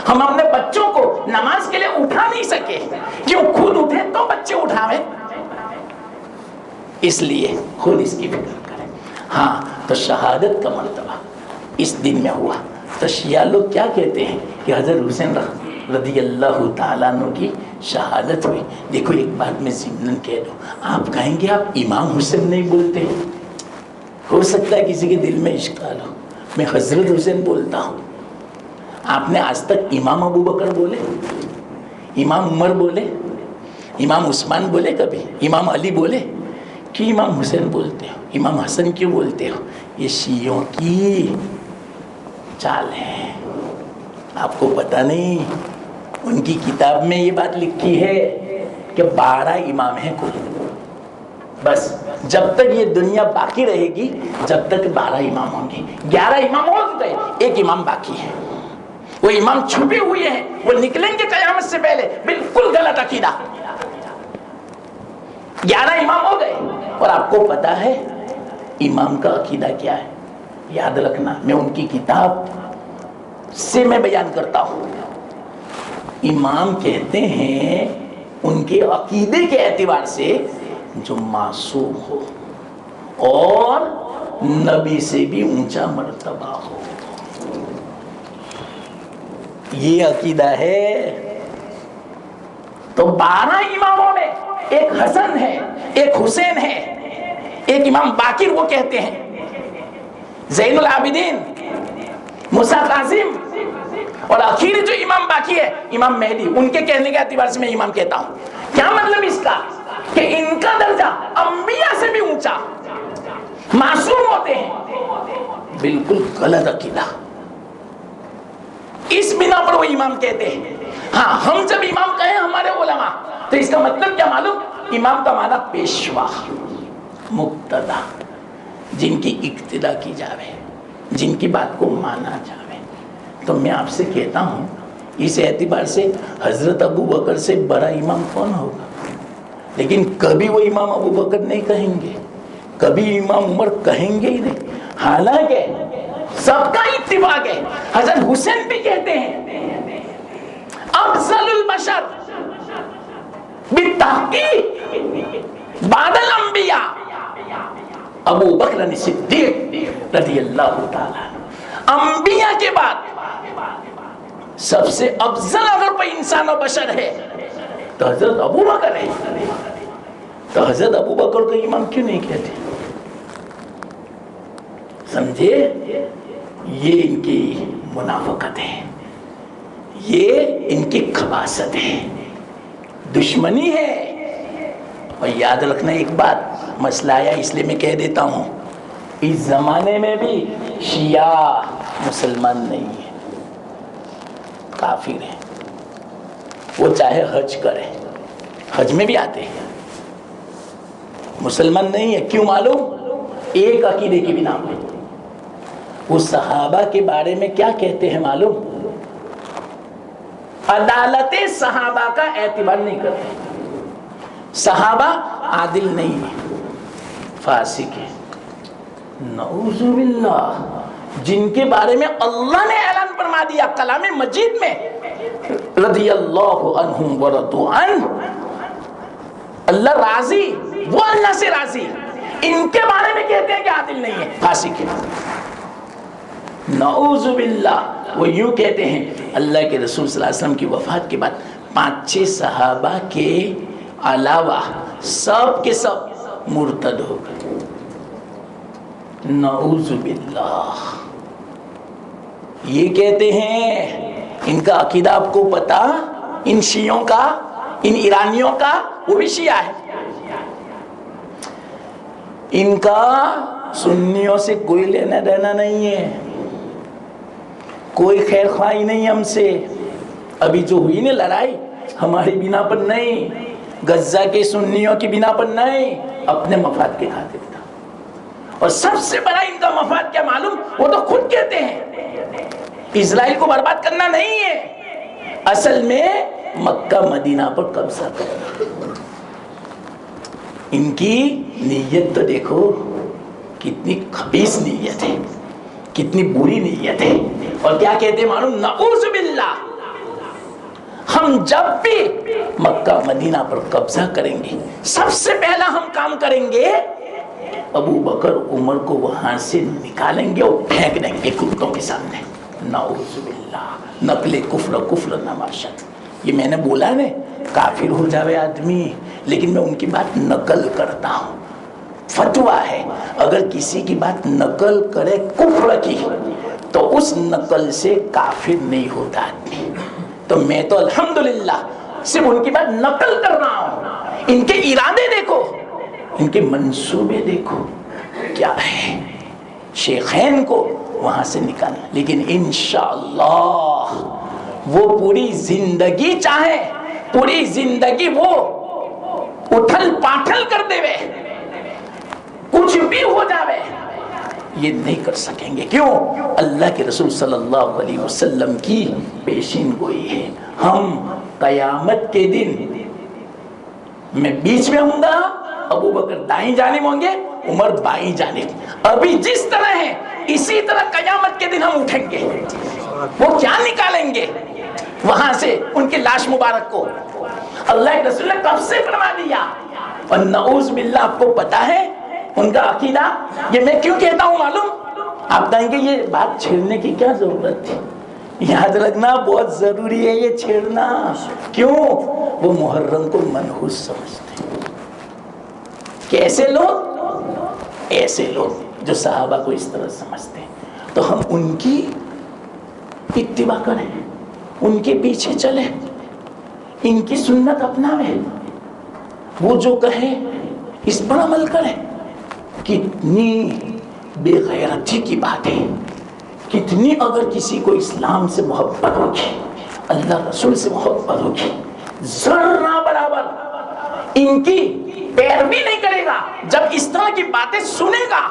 ہم اپنے بچوں کو نماز کے لیے اٹھا نہیں سکے. کیوں؟ خود اٹھے تو بچے اٹھاویں. اس لیے خود اس کی فکر کریں. ہاں تو شہادت کا مرتبہ اس دن میں ہوا. تو شیعہ لوگ کیا کہتے ہیں کہ حضرت حسین رضی اللہ تعالیٰ عنہ کی شہادت ہوئی. دیکھو ایک بات میں ضمناً کہہ دوں، آپ کہیں گے آپ امام حسین نہیں بولتے. ہو سکتا ہے کسی کے دل میں اشکال ہو. میں حضرت حسین بولتا ہوں. آپ نے آج تک امام ابو بکر بولے، امام عمر بولے، امام عثمان بولے، کبھی امام علی بولے؟ کہ امام حسین بولتے ہو، امام حسن کیوں بولتے ہو؟ یہ شیعوں کی چال ہے. آپ کو پتہ نہیں، ان کی کتاب میں یہ بات لکھی ہے کہ 12 امام ہیں کل. بس جب تک یہ دنیا باقی رہے گی جب تک 12 امام ہوں گے. 11 امام ہو گئے، 1 امام باقی ہے. وہ امام چھپے ہوئے ہیں، وہ نکلیں گے قیامت سے پہلے. بالکل غلط عقیدہ. 11 امام ہو گئے. اور آپ کو پتا ہے امام کا عقیدہ کیا ہے؟ یاد رکھنا، میں ان کی کتاب سے میں بیان کرتا ہوں. امام کہتے ہیں ان کے عقیدے کے اعتبار سے جو معصوم ہو اور نبی سے بھی اونچا مرتبہ ہو. یہ عقیدہ ہے. تو 12 اماموں میں ایک حسن ہے، ایک حسین ہے، ایک امام باقر وہ کہتے ہیں، زین العابدین، موسیٰ کاظم، اور آخری جو امام باقی ہے امام مہدی. ان کے کہنے کے اعتبار سے میں امام کہتا ہوں. کیا مطلب اس کا؟ کہ ان کا درجہ انبیاء سے بھی اونچا، معصوم ہوتے ہیں. بالکل غلط عقیدہ. اس بنا پر وہ امام کہتے ہیں. ہاں ہم جب امام کہیں ہمارے علماء، تو اس کا مطلب کیا معلوم؟ امام کا معنی پیشوا، مقتدا، جن کی اقتدا کی جاوے، جن کی بات کو مانا جاوے. تو میں آپ سے کہتا ہوں اس اعتبار سے حضرت ابو بکر سے بڑا امام کون ہوگا؟ لیکن کبھی وہ امام ابو بکر نہیں کہیں گے، کبھی امام عمر کہیں گے ہی نہیں. حالانکہ سب کا اتفاق ہے. حضرت حسین بھی کہتے ہیں افضل البشر بالتحقیق بعد الانبیاء ابو بکر صدیق رضی اللہ تعالیٰ. انبیاء کے بعد سب سے افضل اگر کوئی انسان و بشر ہے تو حضرت ابو بکر ہے. تو حضرت ابو بکر کو امام کیوں نہیں کہتے؟ سمجھے؟ یہ ان کی منافقت ہے، یہ ان کی خباثت ہے، دشمنی ہے. اور یاد رکھنا ایک بات، مسئلہ آیا اس لیے میں کہہ دیتا ہوں، اس زمانے میں بھی شیعہ مسلمان نہیں ہے، کافر ہے. وہ چاہے حج کرے، حج میں بھی آتے ہیں، مسلمان نہیں ہے. کیوں معلوم؟ ایک عقیدے کی بنا پر. وہ صحابہ کے بارے میں کیا کہتے ہیں معلوم؟ عدالت صحابہ کا اعتبار نہیں کرتے. صحابہ عادل نہیں ہے، فاسق ہے. نعوذ باللہ. جن کے بارے میں اللہ نے اعلان فرما دیا کلام مجید میں، رضی اللہ عنہم ورضوا عنہ، اللہ راضی، وہ اللہ سے راضی. ان کے بارے میں کہتے ہیں کہ عادل نہیں ہے، فاسق ہے. نعوذ باللہ. وہ یوں کہتے ہیں اللہ کے رسول صلی اللہ علیہ وسلم کی وفات کے بعد 5-6 صحابہ کے علاوہ سب کے سب مرتد ہو گئے. نعوذ باللہ. یہ کہتے ہیں، ان کا عقیدہ آپ کو پتا، ان شیعوں کا، ان ایرانیوں کا، وہ بھی شیعہ ہے، ان کا سنیوں سے کوئی لینا دینا نہیں ہے، کوئی خیر خواہی نہیں ہم سے. ابھی جو ہوئی نا لڑائی، ہماری بنا پر نہیں، غزہ کے سنیوں کی بنا پر نہیں، اپنے مفاد کے خاطر تھا. اور سب سے بڑا ان کا مفاد کیا معلوم؟ وہ تو خود کہتے ہیں اسرائیل کو برباد کرنا نہیں ہے، اصل میں مکہ مدینہ پر قبضہ کرنا. ان کی نیت تو دیکھو کتنی خبیث نیت ہے، کتنی بری نیت ہے. اور کیا کہتے ہیں معلوم؟ نعوذ باللہ. ہم جب بھی مکہ مدینہ پر قبضہ کریں گے، سب سے پہلا ہم کام کریں گے، ابو بکر عمر کو وہاں سے نکالیں گے اور پھینک دیں گے کتوں کے سامنے. نعوذ باللہ. نقل کفر نماشت. یہ میں نے بولا نا، کافر ہو جاوے آدمی، لیکن میں ان کی بات نقل کرتا ہوں. فتویٰ ہے، اگر کسی کی بات نقل کرے کفر کی تو اس نقل سے کافر نہیں ہوتا آدمی. تو میں تو الحمدللہ صرف ان کی بات نقل کر رہا ہوں. ان کے ارادے دیکھو، ان کے منصوبے دیکھو کیا ہے، شیخین کو وہاں سے نکالنا. لیکن انشاءاللہ وہ پوری زندگی چاہے، پوری زندگی وہ اٹھل پاٹھل کر دے وے، کچھ بھی ہو جاوے، یہ نہیں کر سکیں گے. کیوں؟ اللہ کے رسول صلی اللہ علیہ وسلم کی پیشین گوئی ہے. ہم قیامت کے دن، میں بیچ میں ہوں گا، ابو بکر دائیں جانب ہوں گے، عمر بائیں جانب. ابھی جس طرح ہے اسی طرح قیامت کے دن ہم اٹھیں گے. وہ کیا نکالیں گے وہاں سے ان کی لاش مبارک کو؟ اللہ کے رسول نے کب سے فرما دیا. اور نعوذ باللہ آپ کو پتا ہے ان کا عقیدہ. یہ میں کیوں کہتا ہوں معلوم؟ آپ کہیں گے یہ بات چھیڑنے کی کیا ضرورت تھی؟ یاد رکھنا بہت ضروری ہے یہ چھیڑنا. کیوں؟ وہ محرم کو منحوس سمجھتے ہیں. کیسے لوگ؟ ایسے لوگ جو صحابہ کو اس طرح سمجھتے ہیں. تو ہم ان کی اتباع کریں، ان کے پیچھے چلیں، ان کی سنت اپناویں، وہ جو کہیں اس پر عمل کریں. کتنی بے غیرتی کی بات ہے، کتنی اگر کسی کو اسلام سے محبت ہوگی، اللہ رسول سے محبت ہوگی، ذرہ برابر ان کی پیروی نہیں کرے گا. جب اس طرح کی باتیں سنے گا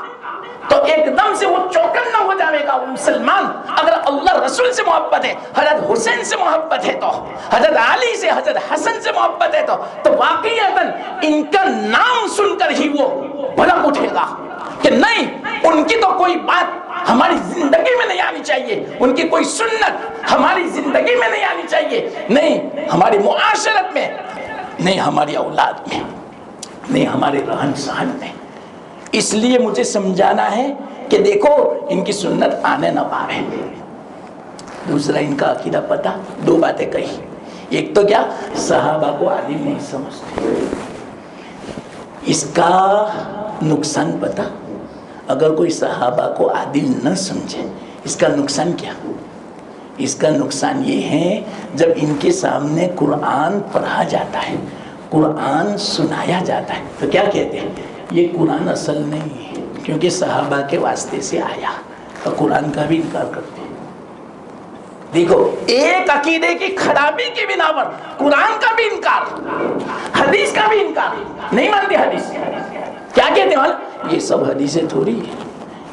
تو ایک دم سے وہ چوکنا ہو جائے گا. وہ مسلمان اگر اللہ رسول سے محبت ہے، حضرت حسین سے محبت ہے، تو حضرت علی سے، حضرت حسن سے محبت ہے، تو واقعیتاً ان کا نام سن کر ہی وہ بھڑک اٹھے گا کہ نہیں، ان کی تو کوئی بات ہماری زندگی میں نہیں آنی چاہیے، ان کی کوئی سنت ہماری زندگی میں نہیں آنی چاہیے، نہیں ہماری معاشرت میں، نہیں ہماری اولاد میں. نہیں ہمارے رہن سہن میں. اس لیے مجھے سمجھانا ہے کہ دیکھو ان کی سنت آنے نہ پاوے. دوسرا ان کا عقیدہ پتہ. دو باتیں کہی. ایک تو کیا صحابہ کو عالم نہیں سمجھتے. اس کا نقصان پتہ. اگر کوئی صحابہ کو عادل نہ سمجھے اس کا نقصان کیا؟ اس کا نقصان یہ ہے جب ان کے سامنے قرآن پڑھا جاتا ہے, قرآن سنایا جاتا ہے تو کیا کہتے ہیں؟ یہ قرآن اصل نہیں ہے کیونکہ صحابہ کے واسطے سے آیا. تو قرآن کا بھی انکار کرتے ہیں. دیکھو ایک عقیدے کی خرابی کی بنا پر قرآن کا بھی انکار, حدیث کا بھی انکار. نہیں مانتے حدیث. کیا کہتے ہیں؟ یہ سب حدیثیں تھوڑی ہے,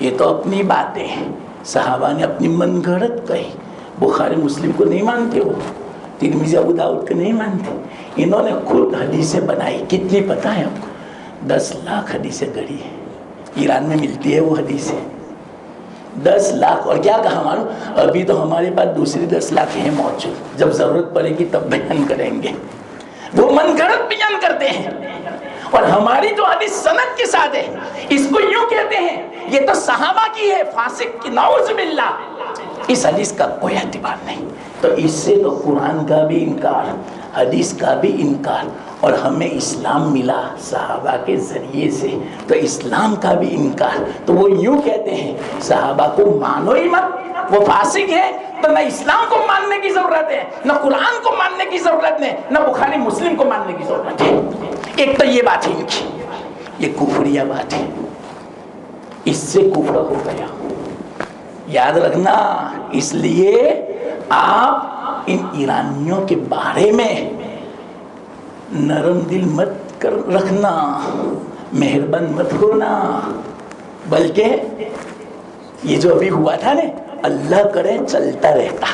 یہ تو اپنی باتیں ہیں, صحابہ نے اپنی من گھڑت کہی. بخاری مسلم کو نہیں مانتے ہو, ترمذی ابو داؤد کو نہیں مانتے. انہوں نے خود حدیثیں بنائی. کتنی پتہ ہے آپ کو؟ 10 لاکھ حدیثیں گھڑی ہے. ایران میں ملتی ہے وہ حدیثیں 10 لاکھ. اور کیا کہا معلوم, ابھی تو ہمارے پاس دوسری 10 لاکھ ہیں موجود, جب ضرورت پڑے گی تب بیان کریں گے. وہ من گھڑت بیان کرتے ہیں. اور ہماری جو حدیث سند کے ساتھ ہے اس کو یوں کہتے ہیں یہ تو صحابہ کی ہے, فاسق کی, نعوذ باللہ. اس حدیث کا کوئی اعتبار نہیں. تو اس سے تو قرآن کا بھی انکار, حدیث کا بھی انکار, اور ہمیں اسلام ملا صحابہ کے ذریعے سے تو اسلام کا بھی انکار. تو وہ یوں کہتے ہیں صحابہ کو مانو ہی مت, وہ فاسق ہے. تو نہ اسلام کو ماننے کی ضرورت ہے, نہ قرآن کو ماننے کی ضرورت ہے, نہ بخاری مسلم کو ماننے کی ضرورت ہے. ایک تو یہ بات ہے ان کی, یہ کفریہ بات ہے. اس سے کفر ہو گیا, یاد رکھنا. اس لیے آپ ان ایرانیوں کے بارے میں نرم دل مت رکھنا, مہربان مت ہونا, بلکہ یہ جو ابھی ہوا تھا نا, اللہ کرے چلتا رہتا.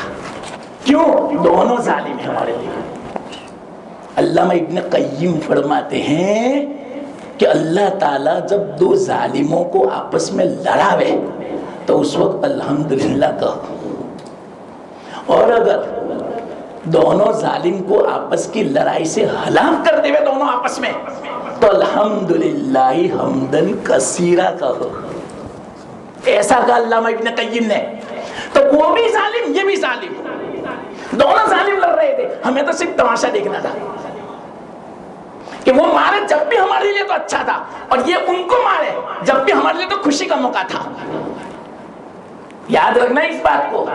کیوں؟ دونوں ظالم ہیں ہمارے لیے. علامہ ابن قیم فرماتے ہیں کہ اللہ تعالیٰ جب دو ظالموں کو آپس میں لڑاوے تو اس وقت الحمدللہ کہو, اور اگر دونوں ظالم کو آپس کی لڑائی سے ہلاک کر دے دونوں آپس میں تو الحمدللہ حمدن کثیرہ کہو. ایسا کہا علامہ ابن قیم نے. تو وہ بھی ظالم, یہ بھی ظالم, دونوں ظالم لڑ رہے تھے. ہمیں تو صرف تماشا دیکھنا تھا کہ وہ مارے جب بھی ہمارے لیے تو اچھا تھا, اور یہ ان کو مارے جب بھی ہمارے لیے تو خوشی کا موقع تھا. یاد رکھنا اس بات کو.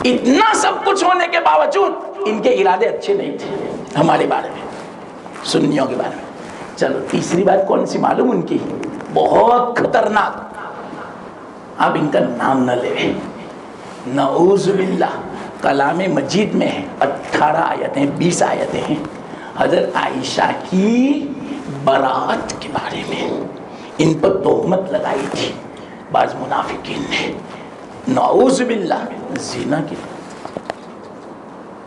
اتنا سب کچھ ہونے کے باوجود ان کے ارادے اچھے نہیں تھے ہمارے بارے میں, سنیوں کے بارے میں. چلو تیسری بات کون سی معلوم ان کی, بہت خطرناک. آپ ان کا نام نہ لیں, نعوذ باللہ. کلام مجید میں ہے 18 آیتیں 20 آیتیں ہیں حضرت عائشہ کی براءت کے بارے میں. ان پر تہمت لگائی تھی بعض منافقین نے, نعوذ باللہ. زنا کی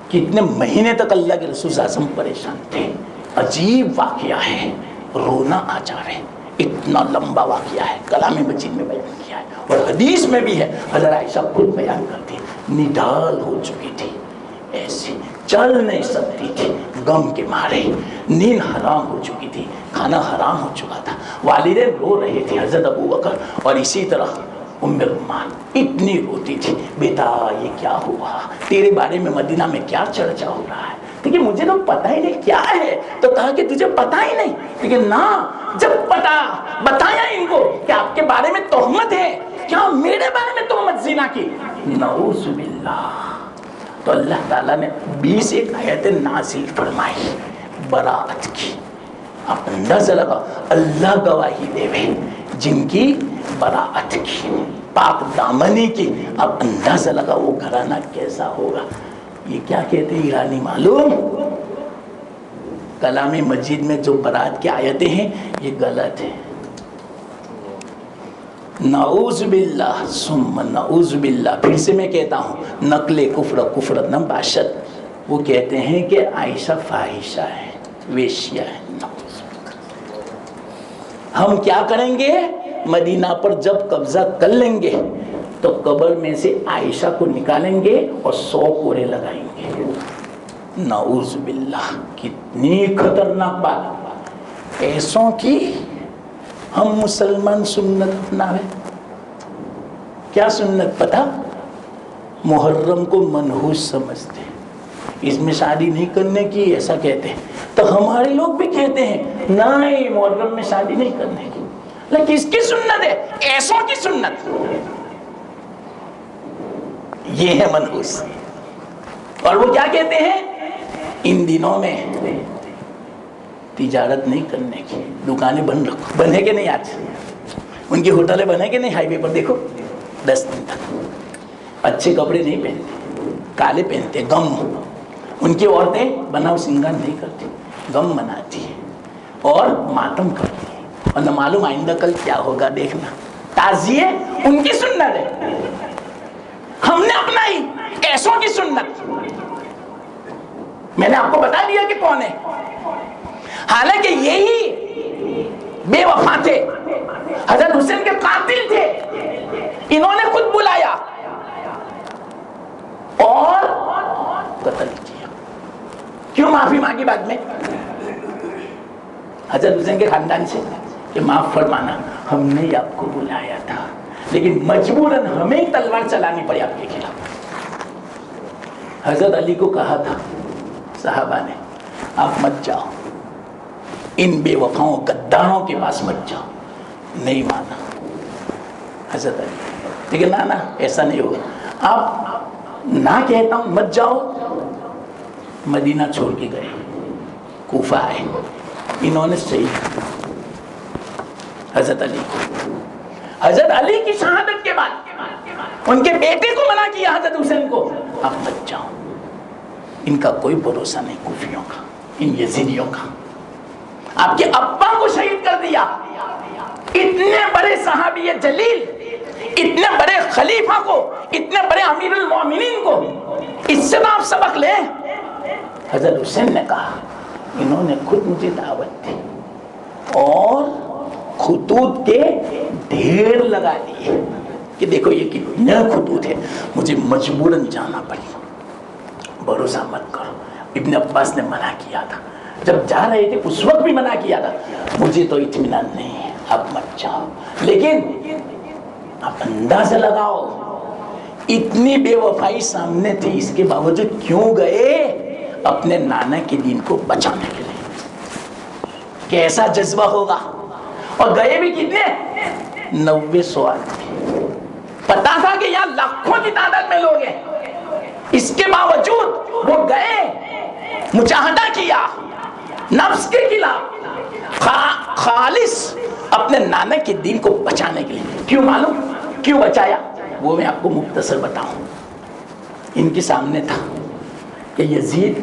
کتنے مہینے تک اللہ کے رسول صلی اللہ علیہ وسلم پریشان تھے. عجیب واقعہ ہے, رونا آ جاوے. اتنا لمبا واقعہ ہے, کلام مجید میں بیان کیا ہے, اور حدیث میں بھی ہے. حضرت عائشہ خود بیان کرتی, نڈال ہو چکی تھی, ایسی چل نہیں سکتی تھی غم کے مارے, نیند حرام ہو چکی تھی, کھانا حرام ہو چکا تھا. والدین رو رہے تھے, حضرت ابو بکر, اور اسی طرح ام رمان اتنی روتی تھی, بیٹا یہ کیا ہوا, تیرے بارے میں مدینہ میں کیا چرچا ہو رہا ہے. کہ مجھے تو پتہ ہی نہیں کیا ہے. تو کہا کہ تجھے پتہ ہی نہیں, لیکن نہ جب پتہ بتایا ان کو کہ آپ کے بارے میں تہمت ہے, کیا میرے بارے میں تہمت زنا کی, نعوذ باللہ. تو اللہ تعالیٰ نے 20 آیتیں نازل فرمائی براءت کی. آپ اندازہ لگا, اللہ گواہی دے جن کی براءت کی, پاک دامنی کی. آپ اندازہ لگا وہ گھرانہ کیسا ہوگا. یہ کیا کہتے ہیں ایرانی معلوم, کلام مجید میں جو براءت کی آیتیں ہیں یہ غلط ہے. نعوذ باللہ ثم نعوذ باللہ. پھر سے میں کہتا ہوں, نقل کفر نہ باشد. وہ کہتے ہیں کہ عائشہ فاحشہ ہے, ویشیا ہے. ہم کیا کریں گے, مدینہ پر جب قبضہ کر لیں گے تو قبر میں سے عائشہ کو نکالیں گے اور 100 کوڑے لگائیں گے. نعوذ باللہ. کتنی خطرناک بات. ایسوں کی ہم مسلمان سنت اپناوے. کیا سنت پتہ؟ محرم کو منحوس سمجھتے ہیں، اس میں شادی نہیں کرنے کی، ایسا کہتے ہیں. تو ہمارے لوگ بھی کہتے ہیں نہیں محرم میں شادی نہیں کرنے کی. لیکن کس کی سنت ہے؟ ایسوں کی سنت. یہ ہے منحوس. اور وہ کیا کہتے ہیں؟ ان دنوں میں تجارت نہیں کرنے کی، دکانیں بند رکھو. بنے کہ نہیں؟ آج ان کی ہوٹلیں بنے کہ نہیں؟ ہائی وے پر دیکھو 10 دن تک اچھے کپڑے نہیں پہنتے، کالے پہنتے، غم. ان کی عورتیں بناؤ سنگار نہیں کرتی، غم مناتی ہیں اور ماتم کرتی ہیں، اور نہ معلوم آئندہ کل کیا ہوگا دیکھنا. تعزیے ان کی سنت ہے، ہم نے اپنائی ایسوں کی سنت. میں نے آپ کو بتا دیا کہ کون ہے. حالانکہ یہی بے وفا تھے، حضرت حسین کے قاتل تھے. انہوں نے خود بلایا اور قتل کیا. کیوں معافی مانگی بعد میں؟ حضرت حسین کے خاندان سے کہ معاف فرمانا، ہم نے آپ کو بلایا تھا لیکن مجبوراً ہمیں تلوار چلانی پڑی آپ کے خلاف. حضرت علی کو کہا تھا صحابہ نے آپ مت جاؤ، ان بے وفاؤں غداروں کے پاس مت جاؤ. نہیں مانا حضرت علی. لیکن نا ایسا نہیں ہوگا، آپ نہ کہتا ہوں مت جاؤ. مدینہ چھوڑ کے گئے، کوفہ آئے. انہوں نے صحیح حضرت علی کو، حضرت علی کی شہادت کے بعد ان کے بیٹے کو منع کیا حضرت حسین کو، آپ مت جاؤ. ان کا کوئی بھروسہ نہیں کوفیوں کا، ان یزیدیوں کا. آپ کے ابا کو شہید کر دیا. اتنے بڑے صحابی جلیل، اتنے بڑے خلیفہ کو، اتنے بڑے امیر المومنین کو، اس سے آپ سبق لیں. حضرت حسین نے کہا انہوں نے خود مجھے دعوت دی اور خطوط کے ڈھیر لگا دیے کہ دیکھو یہ کتنے خطوط ہے، مجھے مجبوراً جانا پڑی. بھروسہ مت کرو. ابن عباس نے منع کیا تھا، جب جا رہے تھے اس وقت بھی منع کیا تھا، مجھے تو اطمینان نہیں ہے اب مت جاؤ. لیکن آپ اندازہ لگاؤ اتنی بے وفائی سامنے تھی، اس کے باوجود کیوں گئے؟ اپنے نانا کے دین کو بچانے کے لیے. کیسا جذبہ ہوگا. اور گئے بھی کتنے؟ 90 سوال تھے. پتا تھا کہ یہاں لاکھوں کی تعداد میں لوگ ہیں، اس کے باوجود وہ گئے، مجاہدہ کیا نفس کے خلاف، خالص اپنے نانا کے دین کو بچانے کے لیے. کیوں معلوم کیوں بچایا؟ وہ میں آپ کو مختصر بتاؤں. ان کے سامنے تھا کہ یزید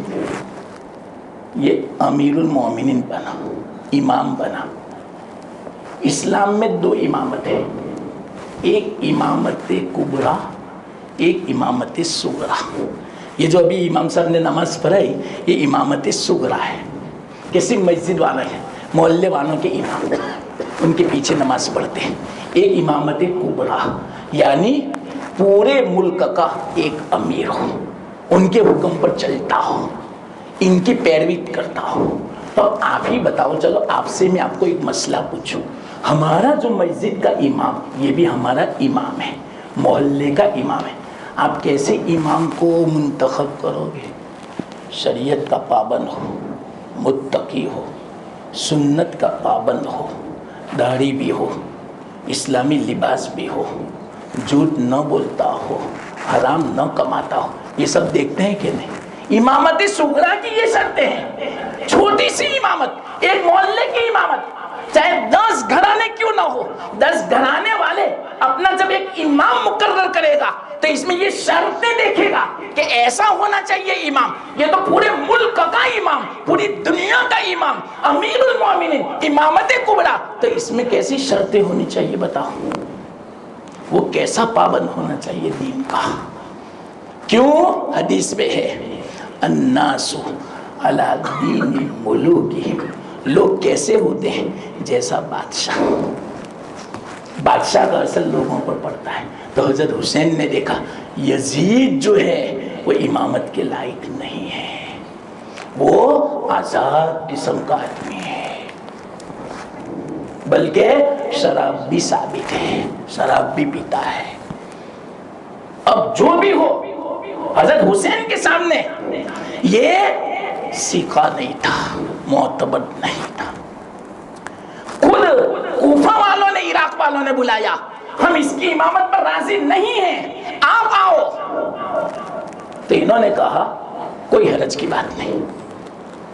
یہ امیر المومنین بنا، امام بنا. اسلام میں 2 امامت ہے، ایک امامت کبریٰ، ایک امامت صغریٰ. یہ جو ابھی امام صاحب نے نماز پڑھائی یہ امامت صغریٰ ہے. کسی مسجد والا ہے، محلے والوں کے امام ان کے پیچھے نماز پڑھتے ہیں. ایک امامت کبریٰ یعنی پورے ملک کا ایک امیر ہو، ان کے حکم پر چلتا ہو، ان کی پیروی کرتا ہو. تو آپ ہی بتاؤ، چلو آپ سے میں آپ کو ایک مسئلہ پوچھوں. ہمارا جو مسجد کا امام یہ بھی ہمارا امام ہے، محلے کا امام ہے. آپ کیسے امام کو منتخب کرو گے؟ شریعت کا پابند ہو، متقی ہو، سنت کا پابند ہو، داڑھی بھی ہو، اسلامی لباس بھی ہو، جھوٹ نہ بولتا ہو، حرام نہ کماتا ہو. یہ سب دیکھتے ہیں کہ نہیں؟ امامت صغریٰ کی یہ شرطیں ہیں. چھوٹی سی امامت، ایک محلے کی امامت، چاہے 10 گھرانے کیوں نہ ہو. 10 گھرانے والے اپنا جب ایک امام مقرر کرے گا تو اس میں یہ شرطیں دیکھے گا کہ ایسا ہونا چاہیے امام. یہ تو پورے ملک کا امام، پوری دنیا کا امام، امیر المومنین، امامت کبریٰ. تو اس میں کیسی شرطیں ہونی چاہیے بتاؤ؟ وہ کیسا پابند ہونا چاہیے دین کا؟ کیوں؟ حدیث میں ہے الناس علی دین ملوکہم. لوگ کیسے ہوتے ہیں؟ جیسا بادشاہ. بادشاہ کا اثر لوگوں پر پڑتا ہے. تو حضرت حسین نے دیکھا یزید جو ہے وہ امامت کے لائق نہیں ہے، وہ آزاد قسم کا آدمی ہے، بلکہ شراب بھی ثابت ہے، شراب بھی پیتا ہے۔ اب جو بھی ہو، حضرت حسین کے سامنے یہ سیکھا نہیں تھا، معتبر نہیں تھا۔ خود کوفہ والوں نے، عراق والوں نے بلایا، ہم اس کی امامت پر راضی نہیں ہیں، آپ آؤ۔ تو انہوں نے کہا کوئی حرج کی بات نہیں،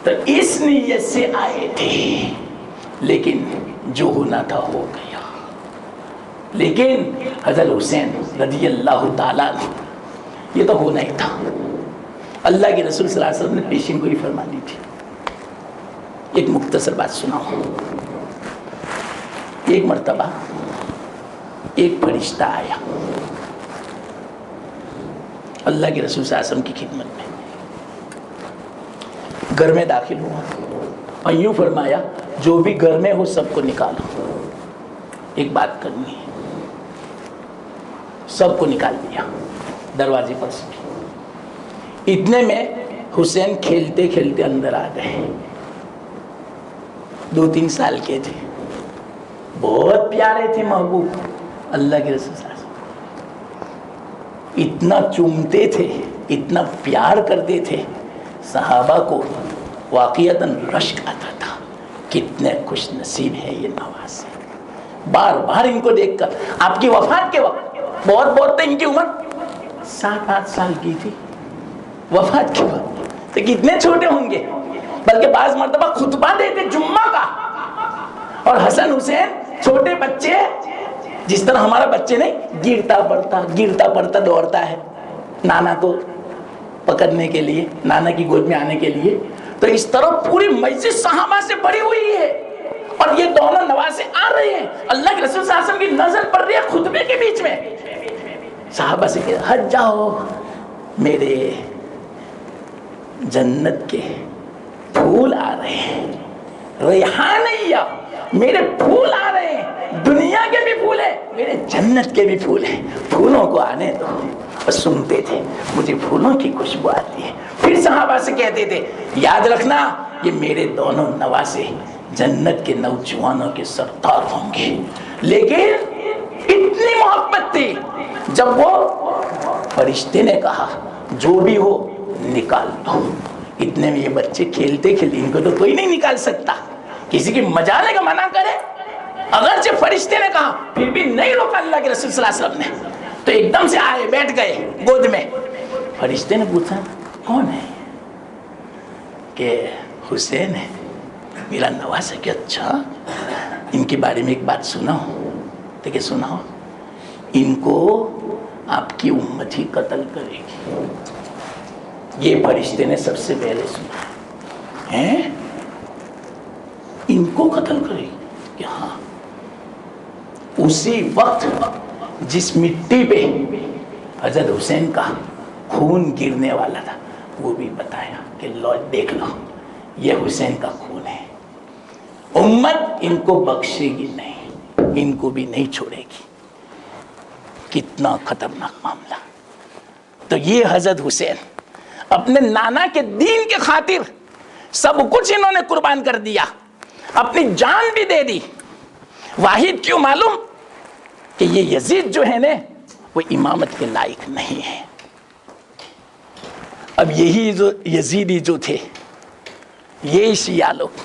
تو اس نیت سے آئے تھے، لیکن جو ہونا تھا ہو گیا۔ لیکن حضرت حسین رضی اللہ تعالیٰ یہ تو ہونا ہی تھا۔ اللہ کے رسول صلی اللہ علیہ وسلم نے پیشین گوئی فرما دی تھی۔ ایک مختصر بات سناؤ۔ ایک مرتبہ ایک فرشتہ آیا اللہ کے رسول صلی اللہ علیہ وسلم کی خدمت میں، گھر میں داخل ہوا اور یوں فرمایا جو بھی گھر میں ہو سب کو نکالو، ایک بات کرنی ہے۔ سب کو نکال دیا دروازے پر سے۔ اتنے میں حسین کھیلتے کھیلتے اندر آ گئے، 2-3 سال کے تھے، بہت پیارے تھے محبوب اللہ کے رسول صلی اللہ علیہ وسلم، اتنا چومتے تھے، اتنا پیار کرتے تھے، صحابہ کو واقعتاً رشک آتا تھا، کتنے خوش نصیب ہے یہ نواز۔ بار بار ان کو دیکھ کر، آپ کی وفات کے وقت بہت ان کی عمر 7-8 سال کی تھی، وفات کے وقت تو کتنے چھوٹے ہوں گے، بلکہ بعض مرتبہ خطبہ دیتے جمعہ کا، اور حسن حسین چھوٹے بچے، جس طرح ہمارا بچے نہیں گرتا پڑتا دوڑتا ہے نانا کو پکڑنے کے لیے، نانا کی گود میں آنے کے لیے، تو اس طرح پوری مسجد صحابہ سے بھری ہوئی ہے، اور یہ دونوں نوازے آ رہے ہیں، اللہ کے رسول صلی اللہ علیہ وسلم کی نظر پڑ رہی ہے خطبے کے بیچ میں۔ صحابہ سے کہ ہٹ جاؤ، میرے جنت کے پھول آ رہے ہیں، ریحانیہ، میرے پھول آ رہے ہیں، دنیا کے بھی پھول ہیں، میرے جنت کے بھی پھول ہیں، پھولوں کو آنے دو۔ اور سنتے تھے مجھے پھولوں کی خوشبو آتی ہے، پھر صحابہ سے کہتے تھے یاد رکھنا یہ میرے دونوں نواسے جنت کے نوجوانوں کے سردار ہوں گے۔ لیکن اتنی محبت تھی، جب وہ فرشتے نے کہا جو بھی ہو نکال دو، اتنے میں یہ بچے کھیلتے کھیلتے، ان کو تو کوئی نہیں نکال سکتا، کسی کی مجانے کا منع کرے، اگرچہ فرشتے نے کہا پھر بھی نہیں روکا اللہ کے رسول صلی اللہ علیہ وسلم نے، تو ایک دم سے آئے، بیٹھ گئے گود میں۔ فرشتے نے پوچھا کون ہے؟ کہ حسین ہے، میرا نواز ہے۔ کہ اچھا، ان کے بارے میں ایک بات سناؤ؟ تو کہ سناؤ۔ ان کو آپ کی امت ہی قتل کرے گی۔ یہ فرشتے نے سب سے پہلے سنا ہے، ان کو قتل کرے گی؟ کہ ہاں۔ اسی وقت جس مٹی پہ حضرت حسین کا خون گرنے والا تھا وہ بھی بتایا کہ لو دیکھ لو یہ حسین کا خون ہے، امت ان کو بخشے گی نہیں، ان کو بھی نہیں چھوڑے گی۔ کتنا خطرناک معاملہ۔ تو یہ حضرت حسین اپنے نانا کے دین کے خاطر سب کچھ انہوں نے قربان کر دیا، اپنی جان بھی دے دی۔ واحد کیوں معلوم کہ یہ یزید جو ہے نا وہ امامت کے لائق نہیں ہے۔ اب یہی جو یزیدی جو تھے، یہ شیعہ لوگ،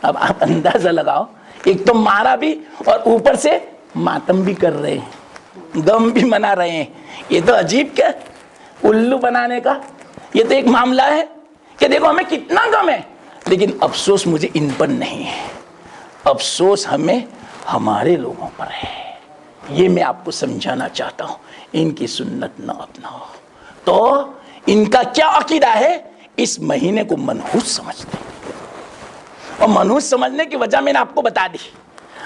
اب آپ اندازہ لگاؤ، ایک تو مارا بھی اور اوپر سے ماتم بھی کر رہے ہیں، غم بھی منا رہے ہیں۔ یہ تو عجیب کیا الو بنانے کا یہ تو ایک معاملہ ہے کہ دیکھو ہمیں کتنا غم ہے، لیکن افسوس مجھے ان پر نہیں ہے، افسوس ہمیں ہمارے لوگوں پر ہے۔ یہ میں آپ کو سمجھانا چاہتا ہوں، ان کی سنت نہ اپناؤ۔ تو ان کا کیا عقیدہ ہے، اس مہینے کو منحوس سمجھتے ہیں، اور منحوس سمجھنے کی وجہ میں نے آپ کو بتا دی۔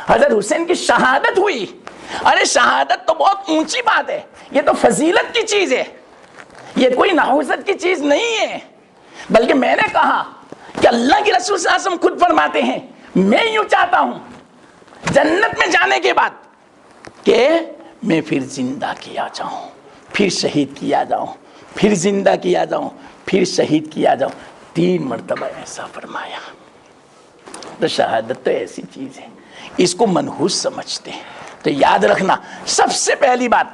حضرت حسین کی شہادت ہوئی، ارے شہادت تو بہت اونچی بات ہے، یہ تو فضیلت کی چیز ہے، یہ کوئی نحوست کی چیز نہیں ہے۔ بلکہ میں نے کہا کہ اللہ کے رسول صلی اللہ علیہ وسلم خود فرماتے ہیں میں یوں چاہتا ہوں جنت میں جانے کے بعد کہ میں پھر زندہ کیا جاؤں، پھر شہید کیا جاؤں، پھر زندہ کیا جاؤں، پھر شہید کیا جاؤں، 3 مرتبہ ایسا فرمایا۔ تو شہادت تو ایسی چیز ہے، اس کو منحوس سمجھتے ہیں۔ تو یاد رکھنا، سب سے پہلی بات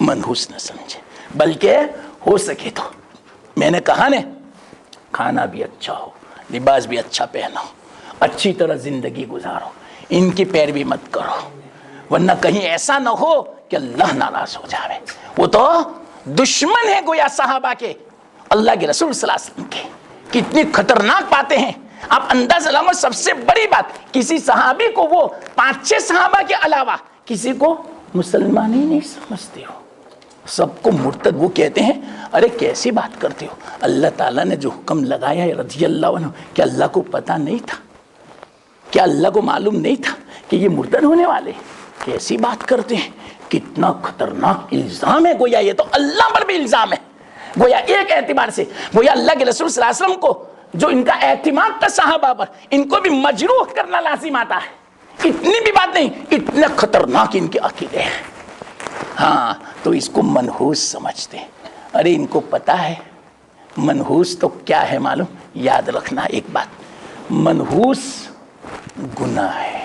منحوس نہ سمجھے، بلکہ ہو سکے تو میں نے کہا نا، کھانا بھی اچھا ہو، لباس بھی اچھا پہنو، اچھی طرح زندگی گزارو، ان کی پیروی مت کرو، ورنہ کہیں ایسا نہ ہو کہ اللہ ناراض ہو جاوے۔ وہ تو دشمن ہے گویا صحابہ کے، اللہ کے رسول صلی اللہ علیہ وسلم کے، کتنی خطرناک باتیں ہیں۔ آپ اندازہ لگاؤ، سب سے بڑی بات، کسی صحابی کو وہ 5-6 صحابہ کے علاوہ کسی کو مسلمان ہی نہیں سمجھتے ہو، سب کو مرتد۔ وہ کہتے ہیں ارے کیسی بات کرتے ہو، اللہ تعالیٰ نے جو حکم لگایا ہے رضی اللہ عنہ، کہ اللہ کو پتہ نہیں تھا، کیا اللہ کو معلوم نہیں تھا کہ یہ مرتد ہونے والے؟ کیسی بات کرتے ہیں، کتنا خطرناک الزام ہے۔ گویا یہ تو اللہ پر بھی الزام ہے، گویا ایک اعتبار سے گویا اللہ کے رسول صلی اللہ علیہ وسلم کو جو ان کا اعتماد تھا صحابہ پر، ان کو بھی مجروح کرنا لازم آتا ہے۔ اتنی بھی بات نہیں، اتنے خطرناک ان کے عقیدے ہیں۔ ہاں، تو اس کو منحوس سمجھتے ہیں۔ ارے ان کو پتہ ہے منحوس تو کیا ہے معلوم؟ یاد رکھنا ایک بات، منحوس گناہ ہے،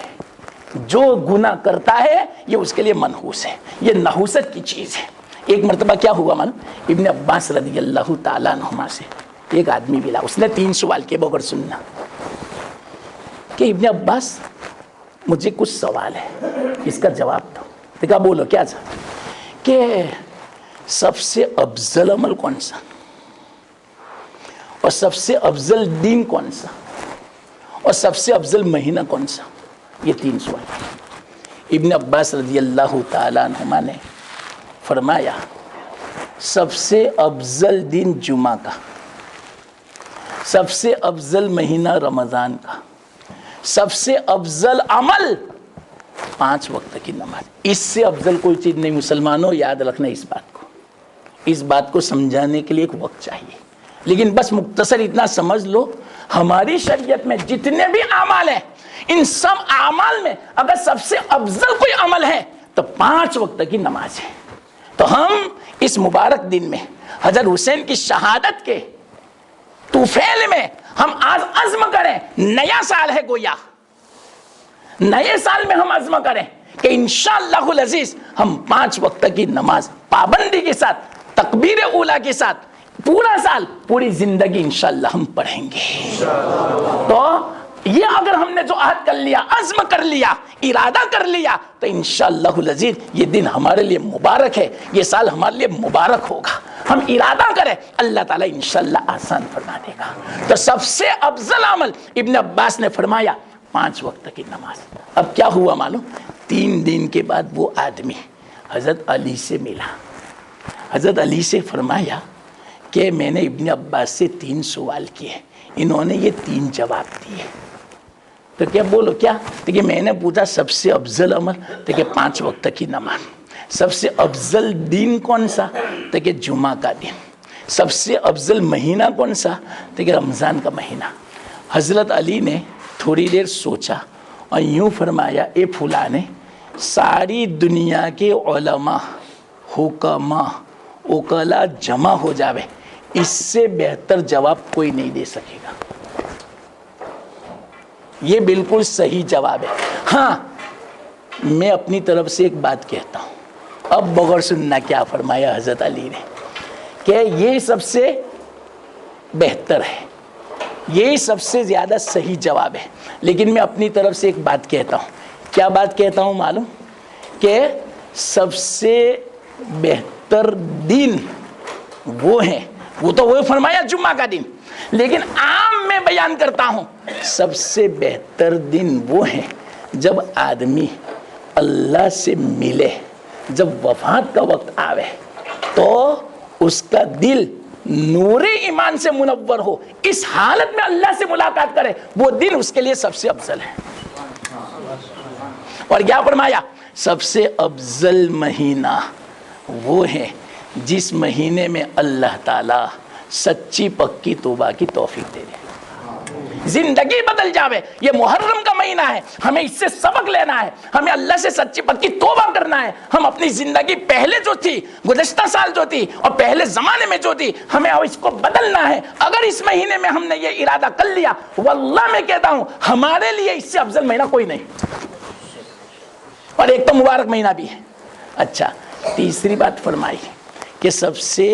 جو گناہ کرتا ہے یہ اس کے لیے منحوس ہے، یہ نحوست کی چیز ہے۔ ایک مرتبہ کیا ہوا معلوم؟ ابن عباس رضی اللہ تعالیٰ عنہما سے ایک آدمی ملا، اس نے 3 سوال کیے بغیر سننا، کہ ابن عباس مجھے کچھ سوال ہے، اس کا جواب دو۔ کہا بولو کیا تھا؟ کہ سب سے افضل عمل کون سا، اور سب سے افضل دین کون سا، اور سب سے افضل مہینہ کون سا؟ یہ 3 سوال۔ ابن عباس رضی اللہ تعالیٰ عنہما نے فرمایا سب سے افضل دن جمعہ کا، سب سے افضل مہینہ رمضان کا، سب سے افضل عمل 5 وقت کی نماز۔ اس سے افضل کوئی چیز نہیں۔ مسلمانوں یاد رکھنا اس بات کو، اس بات کو سمجھانے کے لیے ایک وقت چاہیے، لیکن بس مختصر اتنا سمجھ لو، ہماری شریعت میں جتنے بھی اعمال ہیں، ان سب اعمال میں اگر سب سے افضل کوئی عمل ہے تو 5 وقت کی نماز ہے۔ تو ہم اس مبارک دن میں حضرت حسین کی شہادت کے طفیل میں ہم آج عزم کریں، نیا سال ہے گویا، نئے سال میں ہم عزم کریں کہ انشاءاللہ العزیز ہم 5 وقت کی نماز پابندی کے ساتھ، تکبیر اولیٰ کے ساتھ پورا سال، پوری زندگی انشاءاللہ ہم پڑھیں گے۔ تو یہ اگر ہم نے جو عہد کر لیا، عزم کر لیا، ارادہ کر لیا، تو انشاءاللہ العزیز یہ دن ہمارے لیے مبارک ہے، یہ سال ہمارے لیے مبارک ہوگا۔ ہم ارادہ کریں، اللہ تعالیٰ انشاءاللہ آسان فرما دے گا۔ تو سب سے افضل عمل ابن عباس نے فرمایا 5 وقت کی نماز۔ اب کیا ہوا معلوم؟ 3 دن کے بعد وہ آدمی حضرت علی سے ملا، حضرت علی سے فرمایا کہ میں نے ابن عباس سے 3 سوال کیے، انہوں نے یہ 3 جواب دیے۔ تو کیا بولو کیا؟ تو کہ میں نے پوچھا سب سے افضل عمل، تو کہ 5 وقت کی نماز۔ سب سے افضل دن کون سا؟ تو کہ جمعہ کا دن۔ سب سے افضل مہینہ کون سا؟ تو کہ رمضان کا مہینہ۔ حضرت علی نے تھوڑی دیر سوچا اور یوں فرمایا، اے فلانے، ساری دنیا کے علماء، حکماء، اوکلا جمع ہو جاوے، اس سے بہتر جواب کوئی نہیں دے سکے گا۔ یہ بالکل صحیح جواب ہے۔ ہاں، میں اپنی طرف سے ایک بات کہتا ہوں، اب بغیر سننا کیا فرمایا حضرت علی نے، کہ یہ سب سے بہتر ہے، یہ سب سے زیادہ صحیح جواب ہے، لیکن میں اپنی طرف سے ایک بات کہتا ہوں۔ کیا بات کہتا ہوں معلوم؟ کہ سب سے بہتر دن وہ ہیں، وہ تو وہ فرمایا جمعہ کا دن، لیکن عام میں بیان کرتا ہوں، سب سے بہتر دن وہ ہیں جب آدمی اللہ سے ملے، جب وفات کا وقت آوے تو اس کا دل نور ایمان سے منور ہو، اس حالت میں اللہ سے ملاقات کرے، وہ دن اس کے لیے سب سے افضل ہے۔ اور کیا فرمایا؟ سب سے افضل مہینہ وہ ہے جس مہینے میں اللہ تعالیٰ سچی پکی توبہ کی توفیق دے دے۔ زندگی بدل جاوے. یہ محرم کا مہینہ ہے, ہمیں اس سے سبق لینا ہے, ہمیں اللہ سے سچی پکی توبہ کرنا ہے. ہم اپنی زندگی پہلے جو تھی, گزشتہ سال جو تھی اور پہلے زمانے میں جو تھی, ہمیں اب اس کو بدلنا ہے. اگر اس مہینے میں ہم نے یہ ارادہ کر لیا, واللہ میں کہتا ہوں ہمارے لیے اس سے افضل مہینہ کوئی نہیں, اور ایک تو مبارک مہینہ بھی ہے. اچھا, تیسری بات فرمائی کہ سب سے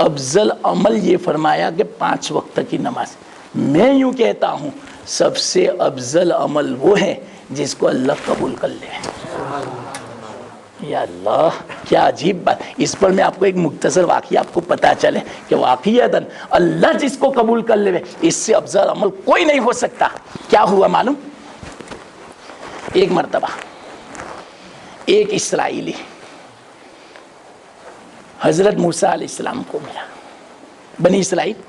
افضل عمل یہ فرمایا کہ 5 وقت کی نماز. میں یوں کہتا ہوں سب سے افضل عمل وہ ہے جس کو اللہ قبول کر لے. یا اللہ کیا عجیب بات. اس پر میں آپ کو ایک مختصر واقعہ آپ کو پتا چلے کہ واقعیتاً اللہ جس کو قبول کر لے اس سے افضل عمل کوئی نہیں ہو سکتا. کیا ہوا معلوم؟ ایک مرتبہ ایک اسرائیلی حضرت موسیٰ علیہ السلام کو ملا. بنی اسرائیل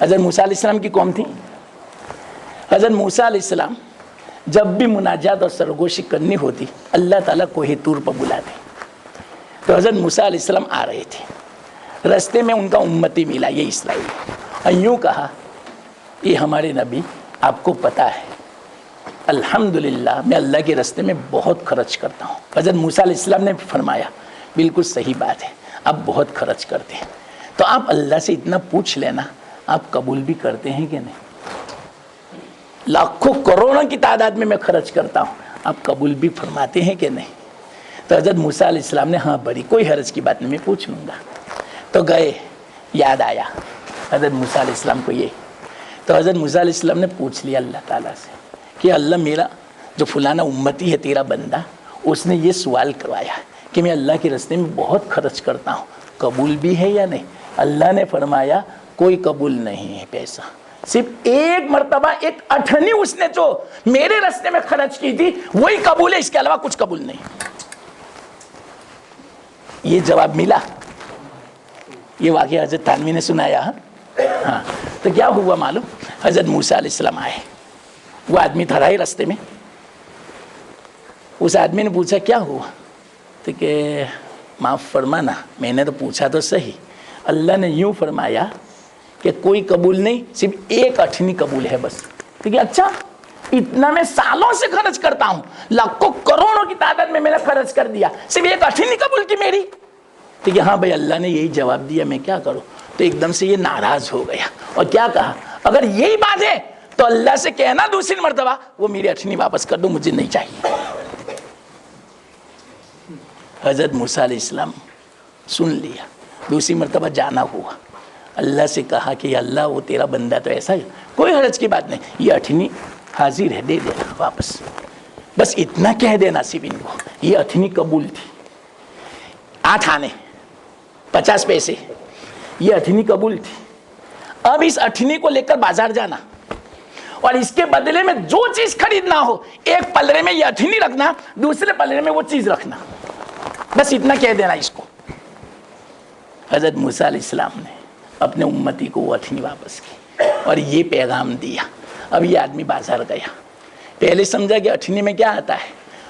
حضرت موسیٰ علیہ السلام کی قوم تھی. حضرت موسیٰ علیہ السلام جب بھی مناجات اور سرگوشی کرنی ہوتی اللہ تعالیٰ کوہ طور پر بلاتے. تو حضرت موسیٰ علیہ السلام آ رہے تھے, رستے میں ان کا امتی ملا یہ اسرائیل. یوں کہا یہ ہمارے نبی آپ کو پتہ ہے الحمدللہ میں اللہ کے راستے میں بہت خرچ کرتا ہوں. حضرت موسیٰ علیہ السلام نے فرمایا بالکل صحیح بات ہے, آپ بہت خرچ کرتے ہیں, تو آپ اللہ سے اتنا پوچھ لینا آپ قبول بھی کرتے ہیں کہ نہیں. لاکھوں کروڑوں کی تعداد میں خرچ کرتا ہوں, آپ قبول بھی فرماتے ہیں کہ نہیں. تو حضرت موسیٰ علیہ السلام نے ہاں بری کوئی حرج کی بات نہیں, میں پوچھ لوں گا. تو گئے, یاد آیا حضرت موسیٰ علیہ السلام کو یہ. تو حضرت موسیٰ علیہ السلام نے پوچھ لیا اللہ تعالیٰ سے کہ اللہ میرا جو فلانا امتی ہے تیرا بندہ, اس نے یہ سوال کروایا کہ میں اللہ کے راستے میں بہت خرچ کرتا ہوں, قبول بھی ہے یا نہیں. اللہ نے فرمایا کوئی قبول نہیں ہے پیسہ, صرف ایک مرتبہ ایک اٹھنی اس نے جو میرے راستے میں خرچ کی تھی وہی قبول ہے, اس کے علاوہ کچھ قبول نہیں. یہ جواب ملا. یہ واقعہ حضرت تھانوی نے سنایا. ہاں, تو کیا ہوا معلوم؟ حضرت موسیٰ علیہ السلام آئے, وہ آدمی تھا رہے راستے میں. اس آدمی نے پوچھا کیا ہوا؟ تو کہ معاف فرمانا میں نے تو پوچھا تو صحیح, اللہ نے یوں فرمایا کہ کوئی قبول نہیں, صرف ایک اٹھنی قبول ہے بس. تو کہ اچھا اتنا میں سالوں سے خرچ کرتا ہوں, لاکھوں کروڑوں کی تعداد میں میں نے خرچ کر دیا, صرف ایک اٹھنی قبول کی میری. تو کہ ہاں بھائی اللہ نے یہی جواب دیا, میں کیا کروں. تو ایک دم سے یہ ناراض ہو گیا اور کیا کہا اگر یہی بات ہے تو اللہ سے کہنا دوسری مرتبہ وہ میری اٹھنی واپس کر دو, مجھے نہیں چاہیے. حضرت موسیٰ علیہ السلام سن لیا, دوسری مرتبہ جانا ہوا, اللہ سے کہا کہ اللہ وہ تیرا بندہ تو ایسا ہے, کوئی حرج کی بات نہیں, یہ اٹھنی حاضر ہے, دے دینا واپس. بس اتنا کہہ دینا صرف ان کو, یہ اٹھنی قبول تھی. 8 آنے 50 پیسے, یہ اٹھنی قبول تھی. اب اس اٹھنی کو لے کر بازار جانا اور اس کے بدلے میں جو چیز خریدنا ہو ایک پلڑے میں یہ اٹھنی رکھنا, دوسرے پلڑے میں وہ چیز رکھنا. بس اتنا کہہ دینا اس کو. حضرت موسیٰ علیہ السلام نے اپنے امتی کو وہ اٹھنی واپس کی اور یہ پیغام دیا. اب یہ آدمی بازار گیا, پہلے سمجھا کہ اٹھنی میں کیا آتا ہے,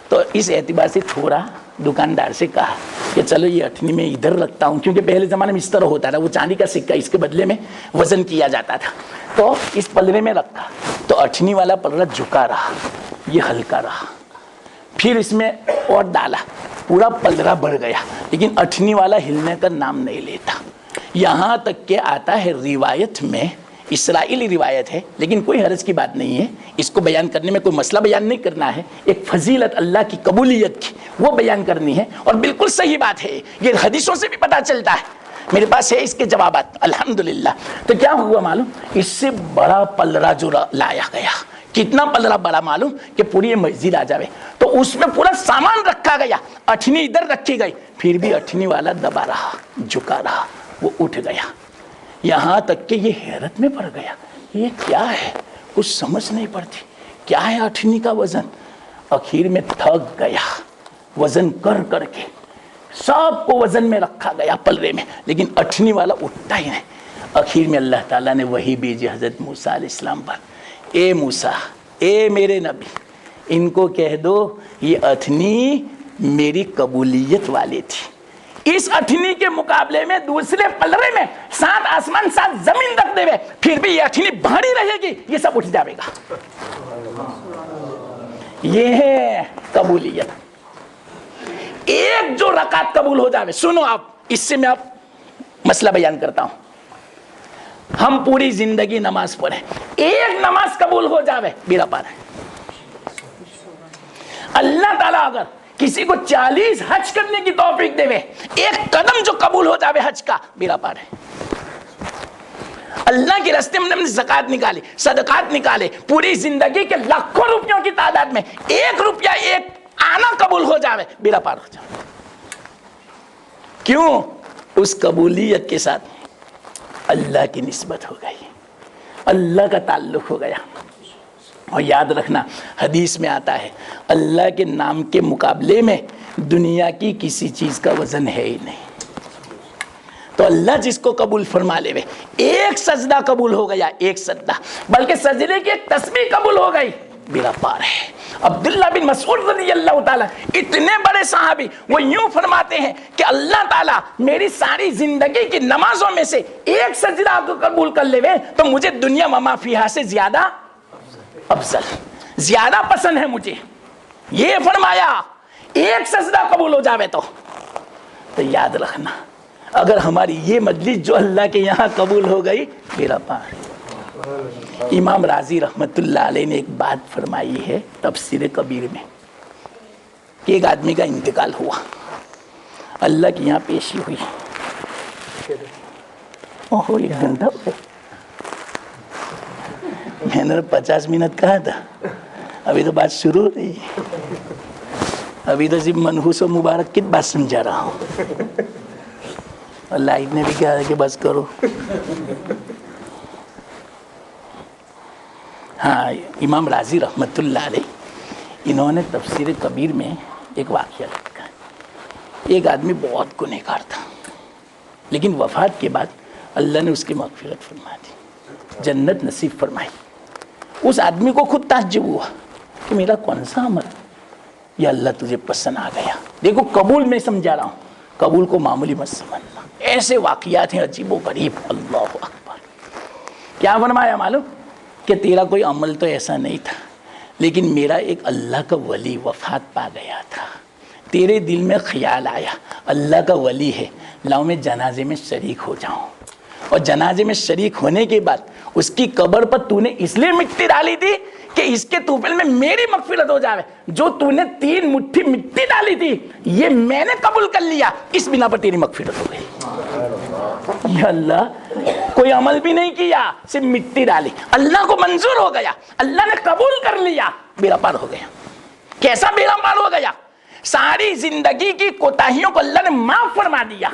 تو اس اعتبار سے تھوڑا دکاندار سے کہا کہ چلو یہ اٹھنی میں ادھر رکھتا ہوں, کیونکہ پہلے زمانے میں اس طرح ہوتا تھا, وہ چاندی کا سکہ اس کے بدلے میں وزن کیا جاتا تھا, تو اس پلڑے میں رکھا. تو اٹھنی والا پلڑا جھکا رہا, یہ ہلکا رہا, پھر اس میں اور ڈالا, پورا پلڑا بڑھ گیا, لیکن اٹھنی والا ہلنے کا نام نہیں لیتا. یہاں تک کہ آتا ہے روایت میں, اسرائیلی روایت ہے لیکن کوئی حرج کی بات نہیں ہے, اس کو بیان کرنے میں کوئی مسئلہ بیان نہیں کرنا ہے, ایک فضیلت اللہ کی قبولیت کی وہ بیان کرنی ہے, اور بالکل صحیح بات ہے, یہ حدیثوں سے بھی پتہ چلتا ہے, میرے پاس ہے اس کے جوابات الحمدللہ. تو کیا ہوا معلوم, اس سے بڑا پلڑا جو لایا گیا, کتنا پلڑا بڑا معلوم کہ پوری مسجد آ جاوے, تو اس میں پورا سامان رکھا گیا, اٹھنی ادھر رکھی گئی, پھر بھی اٹھنی والا دبا رہا, جھکا رہا, وہ اٹھ گیا. یہاں تک کہ یہ حیرت میں پڑ گیا, یہ کیا ہے, کچھ سمجھ نہیں پڑتی, کیا ہے اٹھنی کا وزن. آخر میں تھک گیا, وزن کر کر کے سب کو وزن میں رکھا گیا پلڑے میں, لیکن اٹھنی والا اٹھتا ہی نہیں. آخر میں اللہ تعالیٰ نے وہی بھیجی حضرت موسیٰ علیہ السلام پر, اے موسیٰ, اے میرے نبی, ان کو کہہ دو یہ اٹھنی میری قبولیت والی تھی, اس اٹھنی کے مقابلے میں دوسرے پلڑے میں 7 آسمان 7 زمین رکھ دے پھر بھی یہ اٹھنی بھاری رہے گی، یہ سب اٹھ جائے گا۔ یہ ہے قبولیت۔ ایک جو رکعت قبول ہو جائے، سنو آپ، اس سے میں آپ مسئلہ بیان کرتا ہوں۔ ہم پوری زندگی نماز پڑھیں، ایک نماز قبول ہو جائے بیڑا پار ہے۔ اللہ تعالیٰ اگر کسی کو 40 حج کرنے کی توفیق دے، ایک قدم جو قبول ہو جائے حج کا، بیڑا پار ہے۔ اللہ کے راستے میں ہم نے زکات نکالی، صدقات نکالے، پوری زندگی کے لاکھوں روپیوں کی تعداد میں 1 روپیہ ایک آنا قبول ہو جائے، بیڑا پار ہو جائے۔ کیوں؟ اس قبولیت کے ساتھ اللہ کی نسبت ہو گئی، اللہ کا تعلق ہو گیا۔ اور یاد رکھنا، حدیث میں آتا ہے اللہ کے نام کے مقابلے میں دنیا کی کسی چیز کا وزن ہے ہی نہیں۔ تو اللہ جس کو قبول فرما لے، ایک سجدہ قبول ہو گیا، ایک سجدہ، بلکہ سجدے کی ایک تسبیح قبول ہو گئی، بیڑا پار ہے۔ عبداللہ بن مسعود رضی اللہ تعالیٰ، اتنے بڑے صحابی، وہ یوں فرماتے ہیں کہ اللہ تعالیٰ میری ساری زندگی کی نمازوں میں سے ایک سجدہ کو قبول کر لے تو مجھے دنیا وما فیہا سے زیادہ افضل، زیادہ پسند ہے مجھے۔ یہ فرمایا ایک سجدہ قبول ہو جاوے تو یاد رکھنا، اگر ہماری یہ مجلس جو اللہ کے یہاں قبول ہو گئی، بیڑا پار۔ امام راضی رحمت اللہ علیہ نے ایک بات فرمائی ہے تفسیر کبیر میں کہ ایک آدمی کا انتقال ہوا، اللہ کے یہاں پیشی ہوئی، اوہو 1 گھنٹہ ہو گیا، میں نے 50 منٹ کہا تھا، ابھی تو بات شروع ہو رہی ہے، ابھی تو صرف منحوس و مبارک کی بات سمجھا رہا ہوں، اور لائٹ نے بھی کہا ہے کہ بس کرو۔ ہاں، امام راضی رحمت اللہ علیہ، انہوں نے تفسیر کبیر میں ایک واقعہ لکھا ہے۔ ایک آدمی بہت گنہگار تھا، لیکن وفات کے بعد اللہ نے اس کی مغفرت فرما دی، جنت نصیب فرمائی۔ اس آدمی کو خود تعجب ہوا کہ میرا کون سا عمل یا اللہ تجھے پسند آ گیا۔ دیکھو، قبول میں سمجھا رہا ہوں، قبول کو معمولی مت سمجھنا، ایسے واقعات ہیں عجیب و غریب۔ اللہ اکبر، کیا فرمایا معلوم؟ کہ تیرا کوئی عمل تو ایسا نہیں تھا، لیکن میرا ایک اللہ کا ولی وفات پا گیا تھا، تیرے دل میں خیال آیا اللہ کا ولی ہے، لاؤ میں جنازے میں شریک ہو جاؤں، اور جنازے میں شریک ہونے کے بعد اس کی قبر پر تو نے اس لیے مٹی ڈالی تھی کہ اس کے طوفل میں میری مغفرت ہو جائے، جو تو نے 3 مٹھی مٹی ڈالی تھی یہ میں نے قبول کر لیا، اس بنا پر تیری مغفرت ہو گئی۔ یا اللہ، کوئی عمل بھی نہیں کیا، صرف مٹی ڈالی، اللہ کو منظور ہو گیا، اللہ نے قبول کر لیا، بیڑا پار ہو گیا۔ کیسا بیڑا پار ہو گیا؟ ساری زندگی کی کوتاہیوں کو اللہ نے معاف فرما دیا،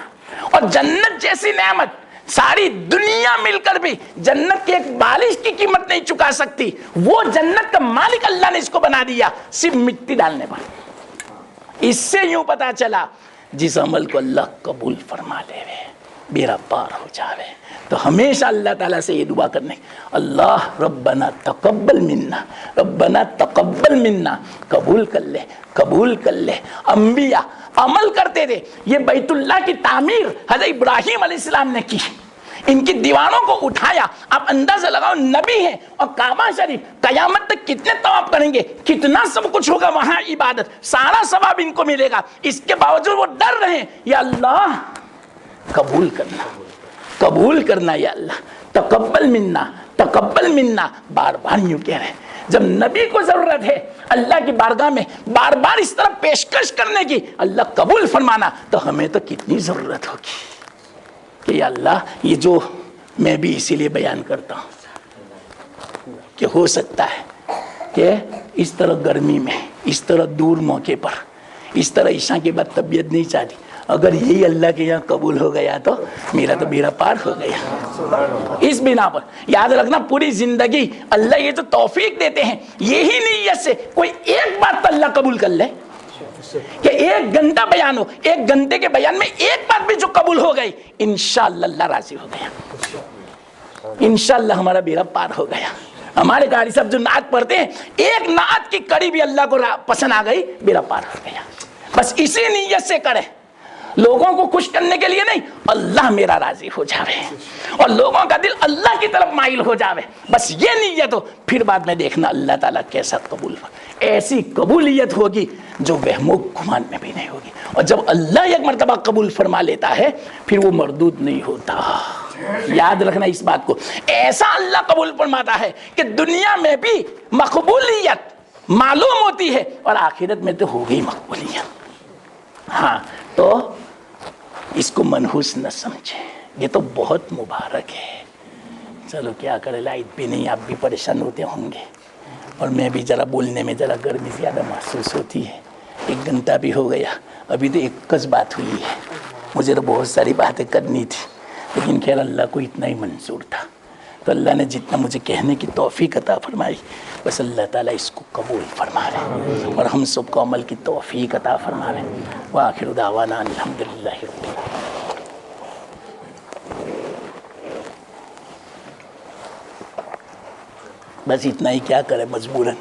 اور جنت جیسی نعمت ساری دنیا مل کر بھی جنت کی ایک بالش کی قیمت نہیں چکا سکتی، وہ جنت کا مالک اللہ نے اس کو بنا دیا صرف مٹی ڈالنے پر۔ اس سے یوں پتا چلا جس عمل کو اللہ قبول فرما لے بیڑا پار ہو جاوے۔ تو ہمیشہ اللہ تعالیٰ سے یہ دعا کرنے، اللہ ربنا تقبل منا، ربنا تقبل منا، قبول کر لے، قبول کر لے۔ انبیاء عمل کرتے تھے، یہ بیت اللہ کی تعمیر حضرت ابراہیم علیہ السلام نے کی، ان کی دیواروں کو اٹھایا، آپ اندازہ لگاؤ نبی ہیں، اور کعبہ شریف قیامت تک کتنے طواف کریں گے، کتنا سب کچھ ہوگا وہاں، عبادت سارا ثواب ان کو ملے گا، اس کے باوجود وہ ڈر رہے ہیں، یا اللہ قبول کرنا، قبول کرنا، یا اللہ تقبل منا، تقبل منا، بار بار یوں کہہ رہے ہیں۔ جب نبی کو ضرورت ہے اللہ کی بارگاہ میں بار بار اس طرح پیشکش کرنے کی، اللہ قبول فرمانا، تو ہمیں تو کتنی ضرورت ہوگی کہ یا اللہ، یہ جو میں بھی اسی لیے بیان کرتا ہوں کہ ہو سکتا ہے کہ اس طرح گرمی میں، اس طرح دور موقع پر، اس طرح عشاء کے بعد طبیعت نہیں چاہتی، اگر یہی اللہ کے یہاں قبول ہو گیا تو میرا تو بیڑا پار ہو گیا۔ اس بنا پر یاد رکھنا، پوری زندگی اللہ یہ جو توفیق دیتے ہیں، یہی نیت سے کوئی ایک بات تو اللہ قبول کر لے، کہ 1 گھنٹہ بیان ہو، 1 گھنٹے کے بیان میں ایک بات بھی جو قبول ہو گئی، انشاءاللہ اللہ راضی ہو گیا، انشاءاللہ ہمارا بیڑا پار ہو گیا۔ ہمارے قاری صاحب جو نعت پڑھتے ہیں، ایک نعت کی کڑی بھی اللہ کو پسند آ گئی، بیڑا پار ہو گیا۔ بس اسی نیت سے کرے، لوگوں کو خوش کرنے کے لیے نہیں، اللہ میرا راضی ہو جاوے اور لوگوں کا دل اللہ کی طرف مائل ہو جاوے، بس یہ نیت ہو، پھر بعد میں دیکھنا اللہ تعالیٰ کیسا قبول ایسی قبولیت ہوگی جو وہم و گمان میں بھی نہیں ہوگی. اور جب اللہ ایک مرتبہ قبول فرما لیتا ہے پھر وہ مردود نہیں ہوتا. یاد رکھنا اس بات کو، ایسا اللہ قبول فرماتا ہے کہ دنیا میں بھی مقبولیت معلوم ہوتی ہے اور آخرت میں تو ہو گئی مقبولیت. ہاں تو اس کو منحوس نہ سمجھیں، یہ تو بہت مبارک ہے. چلو کیا کرے، لائٹ بھی نہیں، آپ بھی پریشان ہوتے ہوں گے اور میں بھی ذرا بولنے میں ذرا گرمی زیادہ محسوس ہوتی ہے. 1 گھنٹہ بھی ہو گیا، ابھی تو ایک بات ہوئی ہے. مجھے تو بہت ساری باتیں کرنی تھی لیکن خیر اللہ کو اتنا ہی منظور تھا، تو اللہ نے جتنا مجھے کہنے کی توفیق عطا فرمائی بس اللہ تعالیٰ اس کو قبول فرمائے اور ہم سب کو عمل کی توفیق عطا فرمائے. وآخر دعوانا الحمدللہ رب العالمین. بس اتنا ہی، کیا کرے مجبوراً،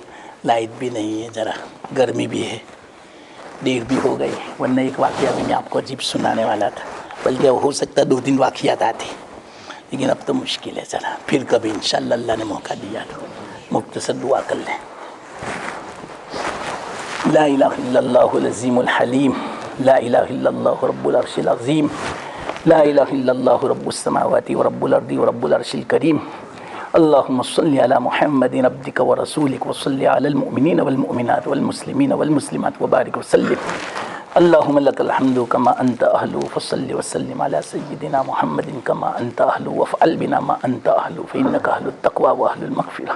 لائٹ بھی نہیں ہے، ذرا گرمی بھی ہے، دیر بھی ہو گئی. ورنہ ایک واقعہ بھی میں آپ کو عجیب سنانے والا تھا، بلکہ ہو سکتا 2-3 واقعات آتے، لیکن اب تو مشکل ہے. ذرا پھر کبھی انشاءاللہ اللہ نے موقع دیا تو مختصر دعا کر لیں. لا الہ الا اللہ العظیم الحلیم، لا الہ الا اللہ رب العرش العظیم، لا الہ الا اللہ رب السماوات ورب الارض ورب العرش الکریم. اللهم صل على محمد عبدك ورسولك وصل على المؤمنين والمؤمنات والمسلمين والمسلمات وبارك وسلم. اللهم لك الحمد كما أنت أهل، فصل وسلم على سيدنا محمد كما أنت أهل، وافعل بنا ما أنت أهل، فإنك أهل التقوى وأهل المغفرة.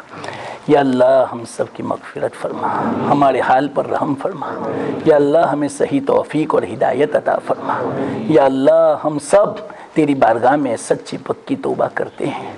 یا اللہ ہم سب کی مغفرت فرما، ہمارے حال پر رحم فرما. یا اللہ ہمیں صحیح توفیق اور ہدایت عطا فرما. یا اللہ ہم سب تیری بارگاہ میں سچی پکی توبہ کرتے ہیں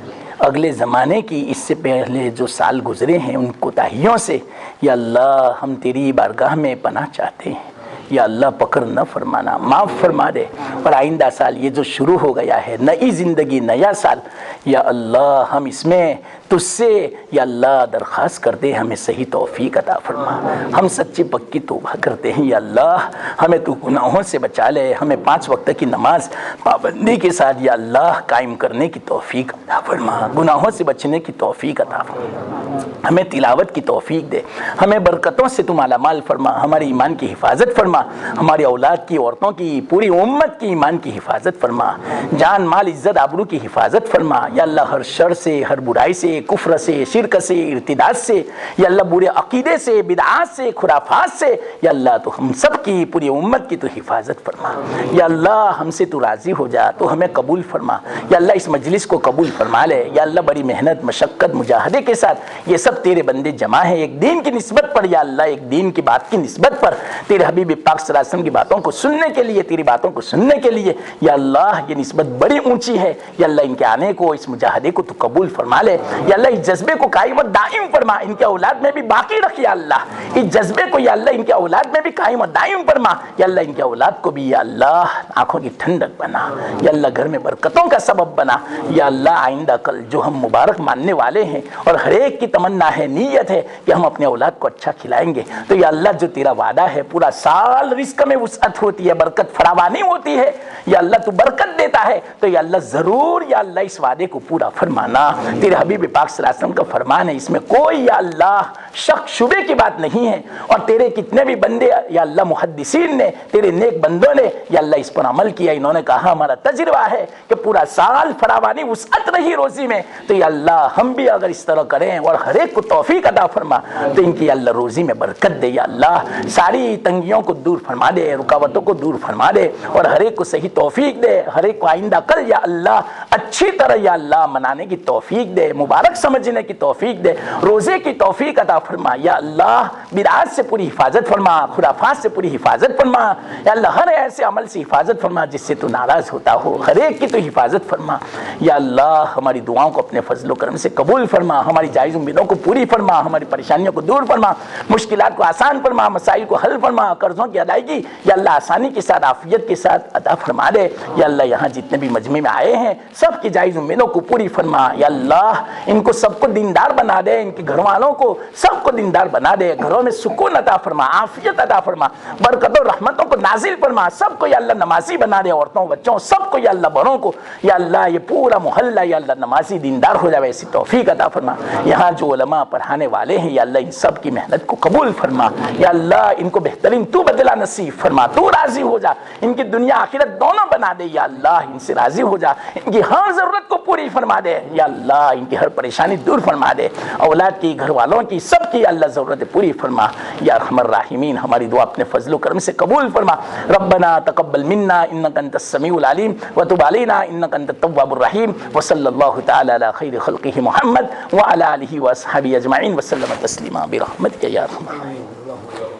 اگلے زمانے کی، اس سے پہلے جو سال گزرے ہیں ان کوتاہیوں سے. یا اللہ ہم تیری بارگاہ میں پناہ چاہتے ہیں. یا اللہ پکڑ نہ فرمانا، معاف فرما دے. اور آئندہ سال یہ جو شروع ہو گیا ہے، نئی زندگی، نیا سال، یا اللہ ہم اس میں تجھ سے یا اللہ درخواست کرتے ہیں ہمیں صحیح توفیق عطا فرما. ہم سچی پکی توبہ کرتے ہیں. یا اللہ ہمیں تو گناہوں سے بچا لے، ہمیں 5 وقت کی نماز پابندی کے ساتھ یا اللہ قائم کرنے کی توفیق عطا فرما. گناہوں سے بچنے کی توفیق عطا فرما. ہمیں تلاوت کی توفیق دے، ہمیں برکتوں سے تو مالا مال فرما. ہمارے ایمان کی حفاظت فرما، ہماری اولاد کی، عورتوں کی، پوری امت کی ایمان کی حفاظت فرما. جان مال عزت آبرو کی حفاظت فرما. یا اللہ ہر شر سے، ہر برائی سے، کفر سے، شرک سے، ارتداد سے، یا اللہ برے عقیدے سے، بدعات سے، خرافات سے، یا اللہ تو ہم سب کی، پوری امت کی تو حفاظت فرما. یا اللہ ہم سے تو راضی ہو جا، تو ہمیں قبول فرما. یا اللہ اس مجلس کو قبول فرما لے. یا اللہ بڑی محنت، مشقت، مجاہدے کے ساتھ یہ سب تیرے بندے جمع ہیں ایک دین کی نسبت پر. یا اللہ ایک دین کی بات کی نسبت پر، تیرے حبیب پاک صلی اللہ علیہ وسلم کی باتوں کو سننے کے لیے، تیری باتوں کو سننے کے لیے. یا اللہ یہ نسبت بڑی اونچی ہے. یا اللہ ان کے آنے کو، اس مجاہدے کو تو قبول فرما لے. یا اللہ اس جذبے کو قائم و دائم فرما، ان کے اولاد میں بھی باقی رکھ. یا اللہ اس جذبے کو یا اللہ ان کے اولاد میں بھی قائم و دائم فرما. یا اللہ ان کے اولاد کو بھی یا اللہ آنکھوں کی ٹھنڈک بنا. یا اللہ گھر میں برکتوں کا سبب بنا. یا اللہ آئندہ کل جو ہم مبارک ماننے والے ہیں اور ہر ایک کی تمنا ہے، نیت ہے کہ ہم اپنے اولاد کو اچھا کھلائیں گے، تو یا اللہ جو تیرا وعدہ ہے پورا سال رزق میں وسعت ہوتی ہے، برکت فراوانی ہوتی ہے. یا اللہ تو برکت دیتا ہے، تو یا اللہ ضرور یا اللہ اس وعدے کو پورا فرمانا. تیرے حبیب پاک صلی اللہ علیہ وسلم کا فرمان ہے، اس میں کوئی یا اللہ شک شبے کی بات نہیں ہے. اور تیرے کتنے بھی بندے یا اللہ محدثین نے، تیرے نیک بندوں نے یا اللہ اس پر عمل کیا. انہوں نے کہا ہمارا تجربہ ہے کہ پورا سال فراوانی وسعت رہی روزی میں. تو یا اللہ ہم بھی اگر اس طرح کریں اور ہر ایک کو توفیق عطا فرما تو ان کی یا اللہ روزی میں برکت دے. یا اللہ ساری تنگیوں کو دور فرما دے، رکاوٹوں کو دور فرما دے اور ہر ایک کو صحیح توفیق دے. ہر ایک کو آئندہ کل یا اللہ اچھی طرح یا اللہ منانے کی توفیق دے، مبارک سمجھنے کی توفیق دے، روزے کی توفیق عطا فرما. یا اللہ بدعات سے پوری حفاظت فرما، خرافات سے پوری حفاظت فرما. یا اللہ ہر ایسے عمل سے حفاظت فرما جس سے تو ناراض ہوتا ہو، ہر ایک کی تو حفاظت فرما. یا اللہ ہماری دعاؤں کو اپنے فضل و کرم سے قبول فرما، ہماری جائز امیدوں کو پوری فرما، ہماری پریشانیوں کو دور فرما، مشکلات کو آسان فرما، مسائل کو حل فرما، قرضوں کی ادائیگی یا اللہ آسانی کے ساتھ، عافیت کے ساتھ عطا فرما دے. یا اللہ یہاں جتنے بھی مجمع میں آئے ہیں سب کی جائز امیدوں کو پوری فرما. یا اللہ ان کو سب کو دیندار بنا دے، ان کے گھر والوں کو سب سب کو دیندار بنا دے, گھروں میں سکون عطا فرما, عافیت عطا فرما, برکت و رحمتوں کو نازل فرما, سب کو یا اللہ نمازی بنا دے, عورتوں بچوں سب کو یا اللہ بڑوں کو یا اللہ یہ پورا محلہ یا اللہ نمازی دیندار ہو جائے, ایسی توفیق عطا فرما. یہاں جو علماء پڑھانے والے ہیں یا اللہ ان سب کی محنت کو قبول فرما, یا اللہ ان کو بہترین تو بدلہ نصیب فرما, تو راضی ہو جا, ان کی دنیا آخرت دونوں بنا دے یا اللہ, ان سے راضی ہو جا, ان کی ہر ضرورت کو پوری فرما دے یا اللہ, ان کی ہر پریشانی دور فرما دے, اولاد کی, گھر والوں کی, سب کی اللہ ضرورت پوری فرما یا ارحم الراحمین. ہماری دعا اپنے فضل و کرم سے قبول فرما. ربنا تقبل منا انک انت السمیع العلیم وتب علینا انک انت التواب الرحیم. وصلی اللہ تعالی علی خیر خلقہ محمد وعلی آلہ واصحابہ اجمعین وسلم تسلیما برحمتک یا ارحم الراحمین.